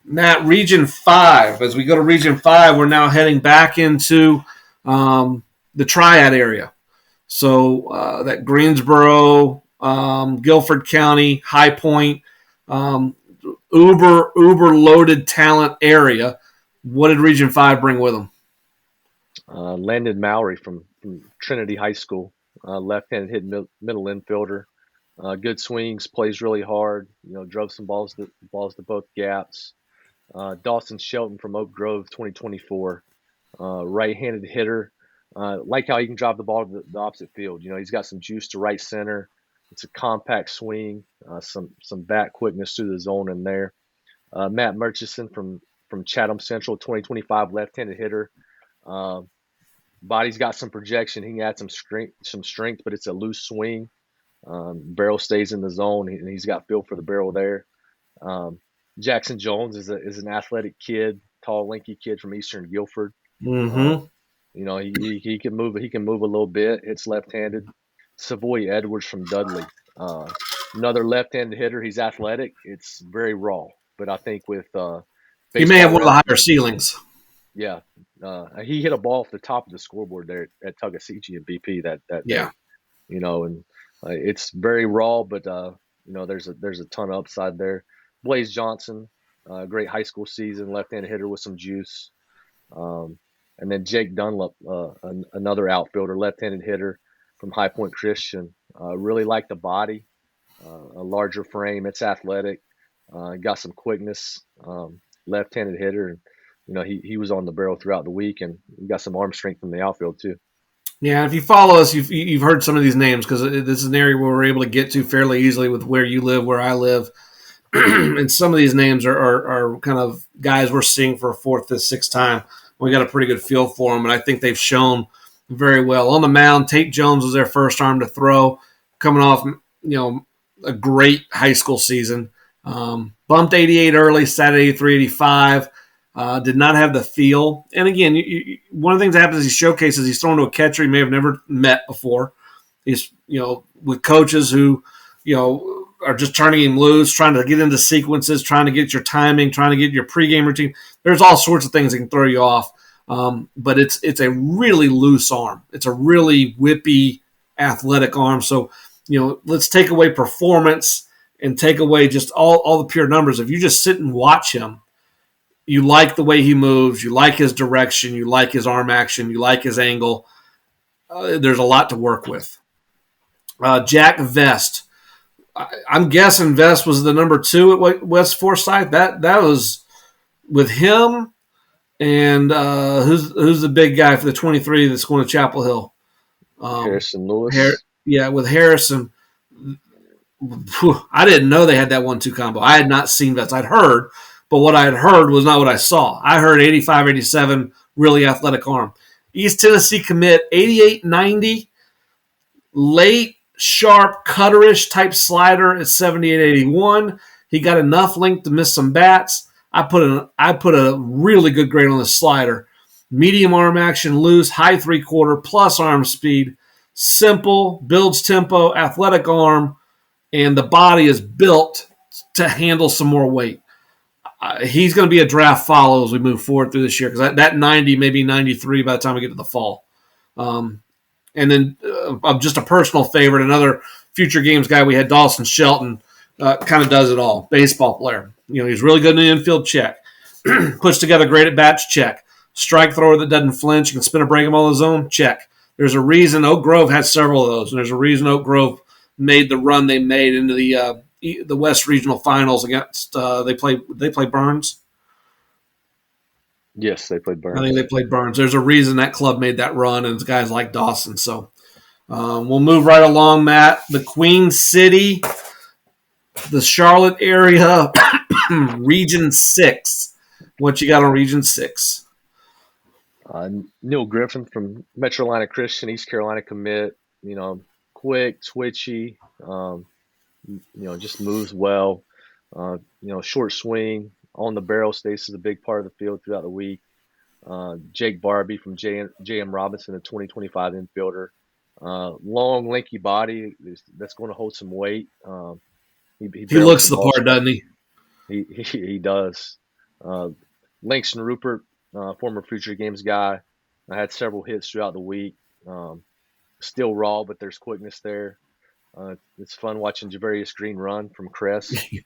Matt, Region 5. As we go to Region 5, we're now heading back into the Triad area. So that Greensboro, Guilford County, High Point, uber loaded talent area. What did Region 5 bring with them? Landon Mowry from Trinity High School, left-handed hit middle infielder. Good swings, plays really hard. Drove some balls to both gaps. Dawson Shelton from Oak Grove, 2024, right-handed hitter. Like how he can drive the ball to the opposite field. He's got some juice to right center. It's a compact swing, some bat quickness through the zone in there. Matt Murchison from Chatham Central, 2025, left-handed hitter. Uh, Body's got some projection. He can add some strength, but it's a loose swing. Barrel stays in the zone, and he's got feel for the barrel there. Um, Jackson Jones is an athletic kid, tall, lanky kid from Eastern Guilford. Uh, Mm-hmm. he can move. He can move a little bit. It's left-handed. Savoy Edwards from Dudley, uh, another left-handed hitter. He's athletic. It's very raw, but I think with He may baseball have one of the reference, higher ceilings. yeah, he hit a ball off the top of the scoreboard there at Tuckasegee and BP that Yeah. day. And it's very raw, but there's a ton of upside there. Blaze Johnson, great high school season, left-handed hitter with some juice. Um, and then Jake Dunlap, another outfielder, left-handed hitter from High Point Christian. Really like the body, a larger frame. It's athletic, got some quickness. Left-handed hitter, and he was on the barrel throughout the week, and he got some arm strength from the outfield too. Yeah, if you follow us, you've heard some of these names because this is an area where we're able to get to fairly easily with where you live, where I live. And some of these names are kind of guys we're seeing for a fourth, fifth, sixth time. We got a pretty good feel for them, and I think they've shown very well on the mound. Tate Jones was their first arm to throw, coming off a great high school season. Bumped 88 early, sat at 83, 85. Did not have the feel. And again, one of the things that happens is he showcases he's thrown to a catcher he may have never met before. He's with coaches who are just turning him loose, trying to get into sequences, trying to get your timing, trying to get your pregame routine. There's all sorts of things that can throw you off. But it's a really loose arm. It's a really whippy, athletic arm. So, let's take away performance and take away just all the pure numbers. If you just sit and watch him, you like the way he moves, you like his direction, you like his arm action, you like his angle. There's a lot to work with. Jack Vest. I'm guessing Vest was the number 2 at West Forsyth. That was with him and who's the big guy for the 23 that's going to Chapel Hill? Harrison Lewis. With Harrison. I didn't know they had that 1-2 combo. I had not seen Vest. I'd heard, but what I had heard was not what I saw. I heard 85, 87, really athletic arm. East Tennessee commit 88, 90, late, sharp, cutterish type slider at 78, 81. He got enough length to miss some bats. I put a really good grade on the slider. Medium arm action, loose, high 3/4, plus arm speed. Simple, builds tempo, athletic arm, and the body is built to handle some more weight. He's going to be a draft follow as we move forward through this year because that 90, maybe 93 by the time we get to the fall. And then just a personal favorite, another future games guy we had, Dawson Shelton, kind of does it all. Baseball player. He's really good in the infield, check. Puts together great at bats, check. Strike thrower that doesn't flinch, can spin a break him on his own, check. There's a reason Oak Grove has several of those, and there's a reason Oak Grove made the run they made into the West Regional Finals against they play Burns. Yes, they played I think Burns. they played Burns. There's a reason that club made that run, and it's guys like Dawson. So we'll move right along, Matt. The Queen City, the Charlotte area, Region 6. What you got on Region 6? Neil Griffin from Metro Atlanta Christian, East Carolina commit. Quick, twitchy. Just moves well. Short swing on the barrel stays is a big part of the field throughout the week. Jake Barbie from J.M. Robinson, a 2025 infielder. Long, lanky body that's going to hold some weight. He He barrels looks the the ball. part, doesn't he? He does. Langston Rupert, former Future Games guy. I had several hits throughout the week. Still raw, but there's quickness there. It's fun watching Javarius Green run from Crest. He's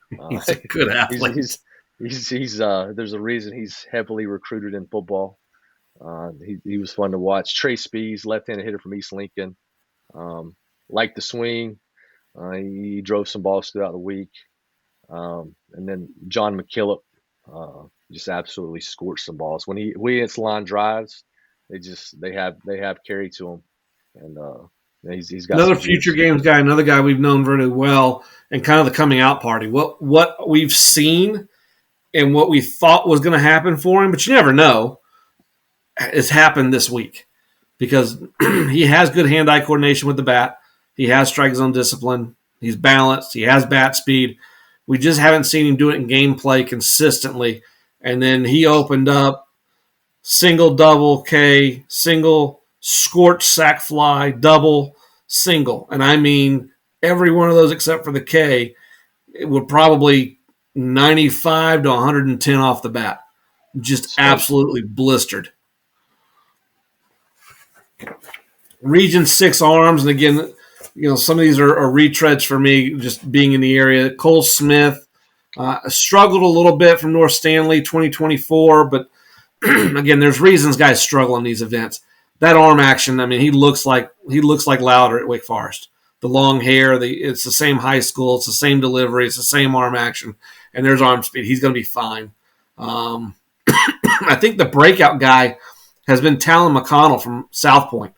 a good he's, athlete. he's he's there's a reason he's heavily recruited in football. He was fun to watch. Trey Spees, left-handed hitter from East Lincoln, liked the swing. He drove some balls throughout the week. And then John McKillop, just absolutely scorch some balls. When he hits line drives, they have carry to him, and he's got Another some future juice. games guy, another guy we've known very well, and kind of the coming out party. What we've seen and what we thought was going to happen for him, but you never know, has happened this week because he has good hand-eye coordination with the bat. He has strike zone discipline. He's balanced. He has bat speed. We just haven't seen him do it in gameplay consistently. And then he opened up single, double, K, single, scorch, sack fly, double, single. And I mean every one of those except for the K, it would probably 95 to 110 off the bat. Just So absolutely blistered. Region 6 arms, and again, some of these are retreads for me just being in the area. Cole Smith struggled a little bit from North Stanley 2024, but again, there's reasons guys struggle in these events. That arm action, I mean, he looks like Louder at Wake Forest. The long hair, it's the same high school, it's the same delivery, it's the same arm action, and there's arm speed. He's going to be fine. I think the breakout guy has been Talon McConnell from South Point.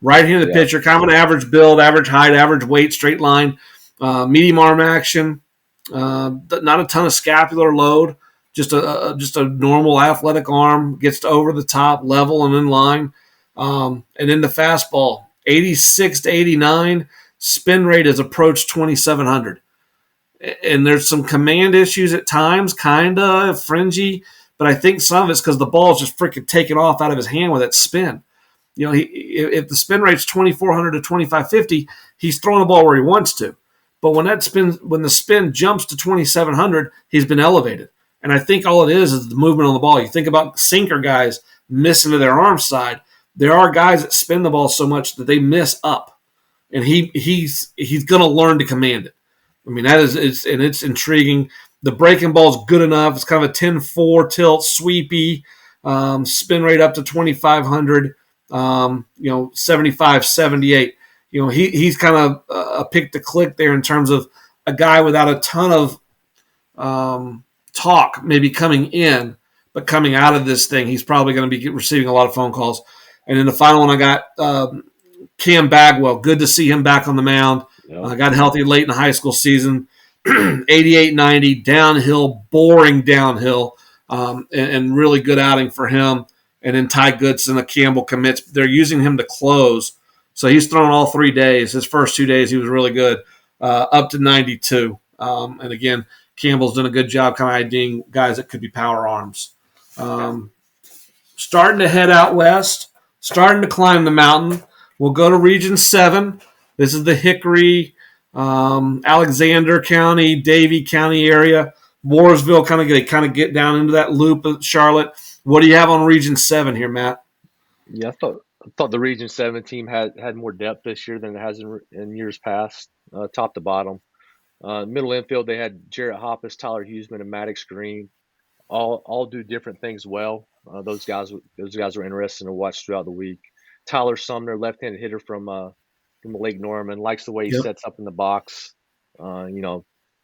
Right-handed yeah, pitcher, kind of an average build, average height, average weight, straight line, medium arm action, not a ton of scapular load, just a normal athletic arm, gets to over the top, level and in line. And then the fastball, 86 to 89, spin rate has approached 2,700. And there's some command issues at times, kind of fringy, but I think some of it's because the ball's just freaking taking off out of his hand with that spin. If the spin rate's 2,400 to 2,550, he's throwing the ball where he wants to. But when the spin jumps to 2,700, he's been elevated. And I think all it is the movement on the ball. You think about sinker guys missing to their arm side. There are guys that spin the ball so much that they miss up, and he's going to learn to command it. I mean, it's intriguing. The breaking ball is good enough. It's kind of a 10-4 tilt, sweepy, spin rate up to 2,500. 75, 78. He's kind of a pick to click there in terms of a guy without a ton of talk maybe coming in, but coming out of this thing, he's probably going to be receiving a lot of phone calls. And then the final one I got Cam Bagwell. Good to see him back on the mound. yeah. Got healthy late in the high school season. 88-90, downhill, boring downhill, and really good outing for him. And then Ty Goodson, a Campbell commits. They're using him to close. So he's thrown all 3 days. His first 2 days, he was really good, up to 92. And again, Campbell's done a good job kind of IDing guys that could be power arms. Starting to head out west, starting to climb the mountain. We'll go to Region 7. This is the Hickory, Alexander County, Davie County area. Mooresville, kind of get down into that loop of Charlotte. What do you have on Region 7 here, Matt? Yeah, I thought the Region 7 team had more depth this year than it has in years past, top to bottom. Middle infield, they had Jarrett Hoppus, Tyler Huseman, and Maddox Green. All do different things well. Those guys were interesting to watch throughout the week. Tyler Sumner, left-handed hitter from Lake Norman, likes the way he Yep. sets up in the box.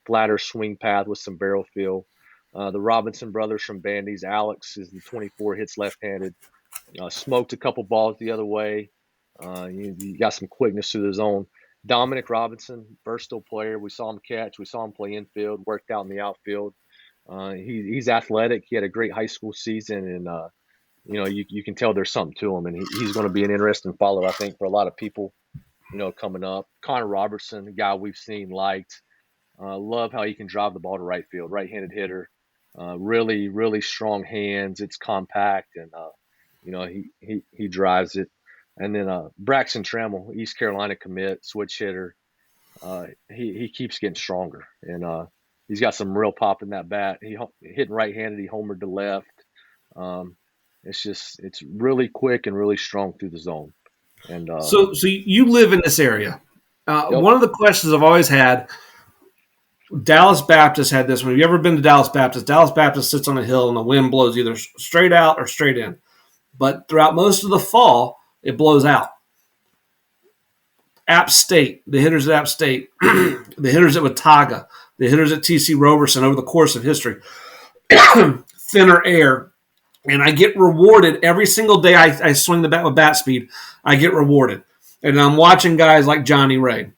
Flatter swing path with some barrel feel. The Robinson brothers from Bandy's, Alex is the 24, hits left-handed. Smoked a couple balls the other way. You got some quickness through the zone. Dominic Robinson, versatile player. We saw him catch. We saw him play infield, worked out in the outfield. He's athletic. He had a great high school season, and you can tell there's something to him, and he's going to be an interesting follow, I think, for a lot of people, coming up. Connor Robertson, a guy we've seen liked. Love how he can drive the ball to right field, right-handed hitter. Really, really strong hands. It's compact, and he drives it. And then Braxton Trammell, East Carolina commit, switch hitter. He keeps getting stronger, and he's got some real pop in that bat. He hitting right-handed. He homered to left. It's really quick and really strong through the zone. And So you live in this area. yep, One of the questions I've always had, Dallas Baptist had this one. Have you ever been to Dallas Baptist? Dallas Baptist sits on a hill and the wind blows either straight out or straight in. But throughout most of the fall, it blows out. App State, the hitters at App State, the hitters at Watauga, the hitters at TC Roberson over the course of history. thinner air, and I get rewarded every single day I swing the bat with bat speed. I get rewarded. And I'm watching guys like Johnny Ray.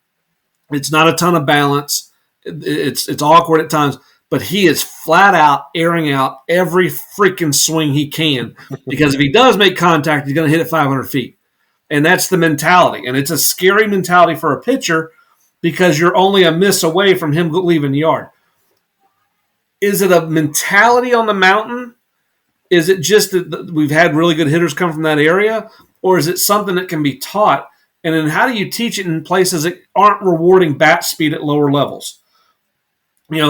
It's not a ton of balance. It's awkward at times, but he is flat out airing out every freaking swing he can, because if he does make contact, he's going to hit it 500 feet. And that's the mentality. And it's a scary mentality for a pitcher, because you're only a miss away from him leaving the yard. Is it a mentality on the mountain? Is it just that we've had really good hitters come from that area? Or is it something that can be taught? And then how do you teach it in places that aren't rewarding bat speed at lower levels?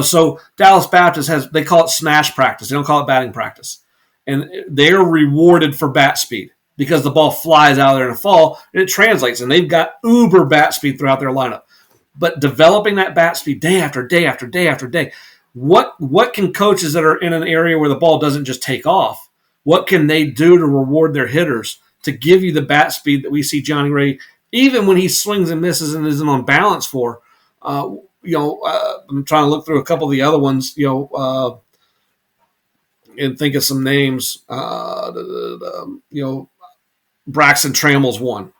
So Dallas Baptist they call it smash practice. They don't call it batting practice. And they're rewarded for bat speed because the ball flies out there in a fall, and it translates. And they've got uber bat speed throughout their lineup. But developing that bat speed day after day after day after day, what can coaches that are in an area where the ball doesn't just take off, what can they do to reward their hitters to give you the bat speed that we see Johnny Ray, even when he swings and misses and isn't on balance for? I'm trying to look through a couple of the other ones, and think of some names. Braxton Trammell's one.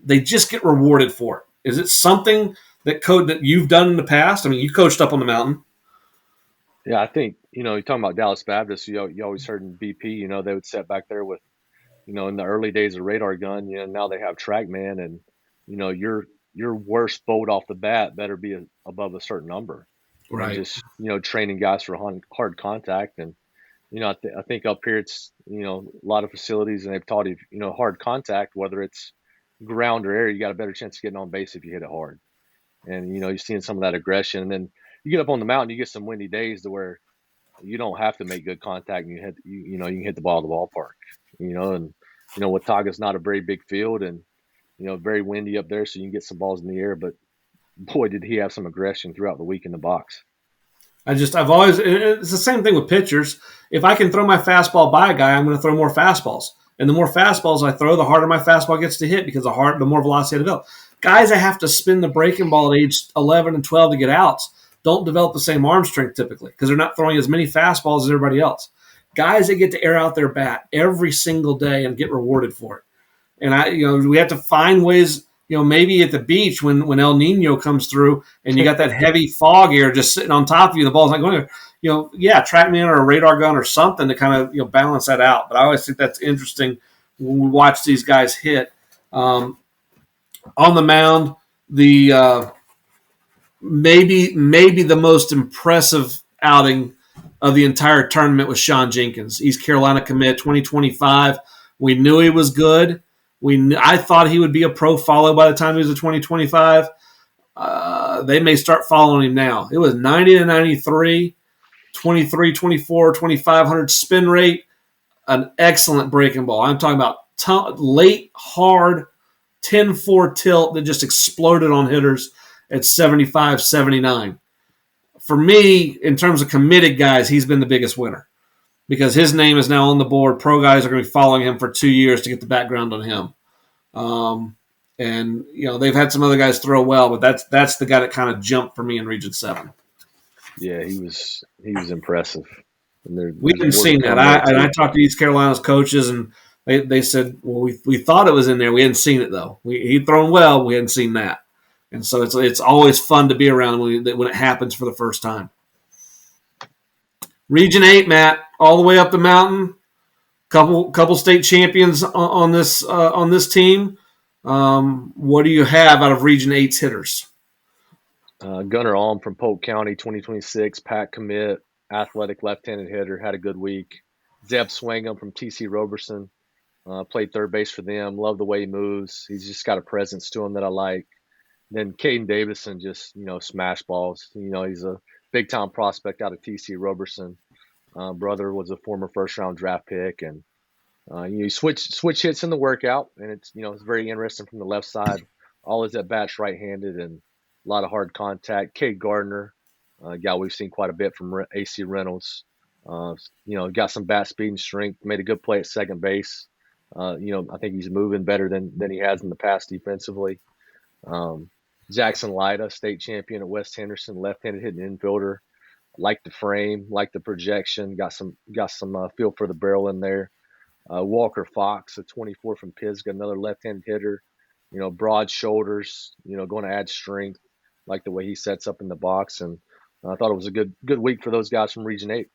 They just get rewarded for it. Is it something that you've done in the past? I mean, you coached up on the mountain. Yeah, I think, you're talking about Dallas Baptist, you always heard in BP, they would sit back there with, in the early days of radar gun, now they have TrackMan, and, your worst bolt off the bat better be above a certain number. Right. And just, training guys for hard contact. And, I think up here it's, a lot of facilities, and they've taught you, hard contact, whether it's ground or air, you got a better chance of getting on base if you hit it hard. And, you're seeing some of that aggression. And then you get up on the mountain, you get some windy days to where you don't have to make good contact, and you can hit the ball at the ballpark, and, Watauga's not a very big field, and, very windy up there, so you can get some balls in the air. But boy, did he have some aggression throughout the week in the box. It's the same thing with pitchers. If I can throw my fastball by a guy, I'm going to throw more fastballs. And the more fastballs I throw, the harder my fastball gets to hit, because the more velocity I develop. Guys that have to spin the breaking ball at age 11 and 12 to get outs don't develop the same arm strength typically, because they're not throwing as many fastballs as everybody else. Guys that get to air out their bat every single day and get rewarded for it. And we have to find ways, maybe at the beach when El Nino comes through and you got that heavy fog air just sitting on top of you, the ball's not going to, TrackMan or a radar gun or something to kind of, balance that out. But I always think that's interesting when we watch these guys hit. On the mound, the maybe the most impressive outing of the entire tournament was Sean Jenkins, East Carolina commit, 2025. We knew he was good. I thought he would be a pro follow by the time he was a 2025. They may start following him now. It was 90 to 93, 23, 24, 2,500 spin rate, an excellent breaking ball. I'm talking about late, hard, 10-4 tilt that just exploded on hitters at 75, 79. For me, in terms of committed guys, he's been the biggest winner, because his name is now on the board. Pro guys are going to be following him for 2 years to get the background on him. And they've had some other guys throw well, but that's the guy that kind of jumped for me in Region 7. Yeah, he was impressive. We hadn't seen that. I talked to East Carolina's coaches, and they said, well, we thought it was in there. We hadn't seen it, though. He'd thrown well. We hadn't seen that. And so it's always fun to be around when it happens for the first time. Region 8, Matt, all the way up the mountain. Couple state champions on this team. What do you have out of Region 8's hitters? Gunnar Alm from Polk County, 2026, Pat commit, athletic left-handed hitter, had a good week. Zeb Swangam from TC Roberson, played third base for them. Love the way he moves. He's just got a presence to him that I like. Then Caden Davison, just, smash balls. He's a big-time prospect out of TC Roberson. Brother was a former first-round draft pick, and you switch hits in the workout, and it's very interesting from the left side. All his at bats right-handed, and a lot of hard contact. Cade Gardner, a guy we've seen quite a bit from AC Reynolds. Got some bat speed and strength. Made a good play at second base. I think he's moving better than he has in the past defensively. Jackson Lyda, state champion at West Henderson, left-handed hitting infielder. Like the frame, like the projection. Got some feel for the barrel in there. Walker Fox, a 24 from Pisgah, another left-handed hitter. Broad shoulders. Going to add strength. Like the way he sets up in the box, and I thought it was a good week for those guys from Region 8.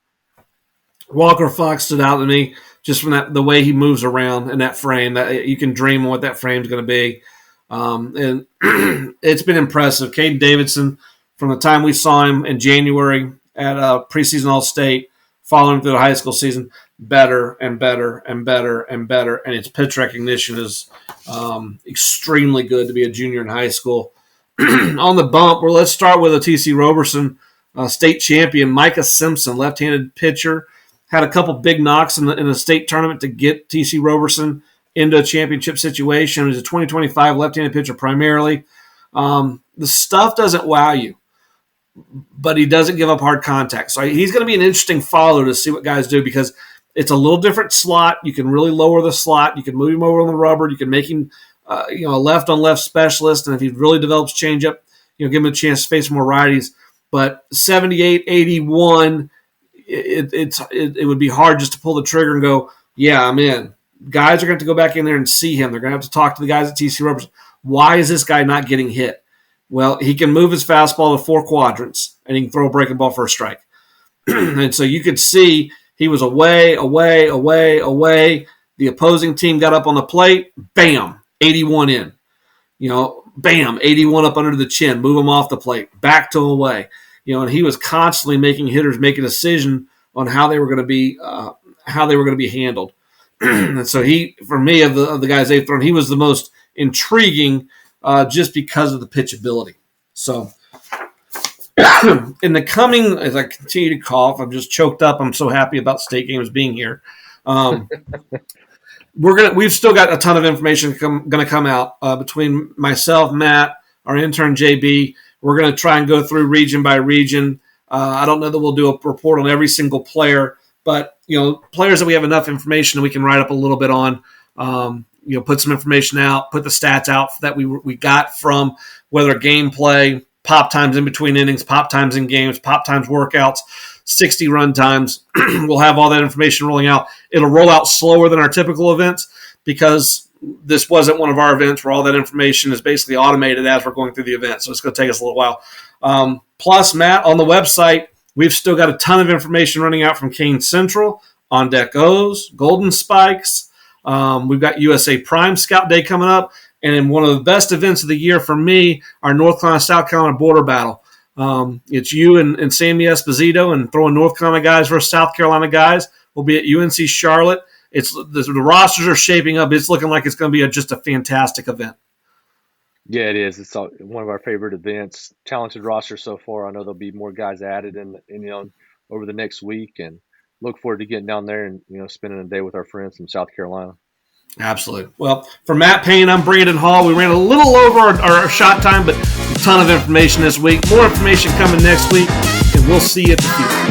Walker Fox stood out to me just from the way he moves around in that frame. That you can dream what that frame's going to be, and it's been impressive. Caden Davidson, from the time we saw him in January at preseason All-State, following through the high school season, better and better and better and better, and its pitch recognition is extremely good to be a junior in high school. On the bump, let's start with a TC Roberson state champion, Micah Simpson, left-handed pitcher. Had a couple big knocks in the state tournament to get TC Roberson into a championship situation. He's a 2025 left-handed pitcher primarily. The stuff doesn't wow you, but he doesn't give up hard contact. So he's going to be an interesting follow to see what guys do because it's a little different slot. You can really lower the slot. You can move him over on the rubber. You can make him a left-on-left specialist. And if he really develops changeup, give him a chance to face more righties. But 78, 81, it would be hard just to pull the trigger and go, yeah, I'm in. Guys are going to have to go back in there and see him. They're going to have to talk to the guys at TC Roberson. Why is this guy not getting hit? Well, he can move his fastball to 4 quadrants, and he can throw a breaking ball for a strike. And so you could see he was away. The opposing team got up on the plate. Bam, 81 in. Bam, 81 up under the chin. Move him off the plate. Back to away. And he was constantly making hitters make a decision on how they were going to be handled. And so he, for me, of the guys they've thrown, he was the most intriguing just because of the pitchability. So in the coming, as I continue to cough, I'm just choked up. I'm so happy about state games being here. We've still got a ton of information going to come out between myself, Matt, our intern JB. We're going to try and go through region by region. I don't know that we'll do a report on every single player, but players that we have enough information that we can write up a little bit on. Put some information out, put the stats out that we got from whether gameplay, pop times in between innings, pop times in games, pop times workouts, 60 run times. We'll have all that information rolling out. It'll roll out slower than our typical events because this wasn't one of our events where all that information is basically automated as we're going through the event. So it's going to take us a little while. Plus, Matt, on the website, we've still got a ton of information running out from Kane Central, On Deck O's, Golden Spikes. We've got USA Prime Scout Day coming up. And in one of the best events of the year for me, our North Carolina-South Carolina border battle. It's you and Sammy Esposito and throwing North Carolina guys versus South Carolina guys. We'll be at UNC Charlotte. The rosters are shaping up. It's looking like it's going to be just a fantastic event. Yeah, it is. It's one of our favorite events. Talented roster so far. I know there'll be more guys added in over the next week, and look forward to getting down there and spending a day with our friends from South Carolina. Absolutely. Well, for Matt Payne, I'm Brandon Hall. We ran a little over our shot time, but a ton of information this week. More information coming next week, and we'll see you at the field.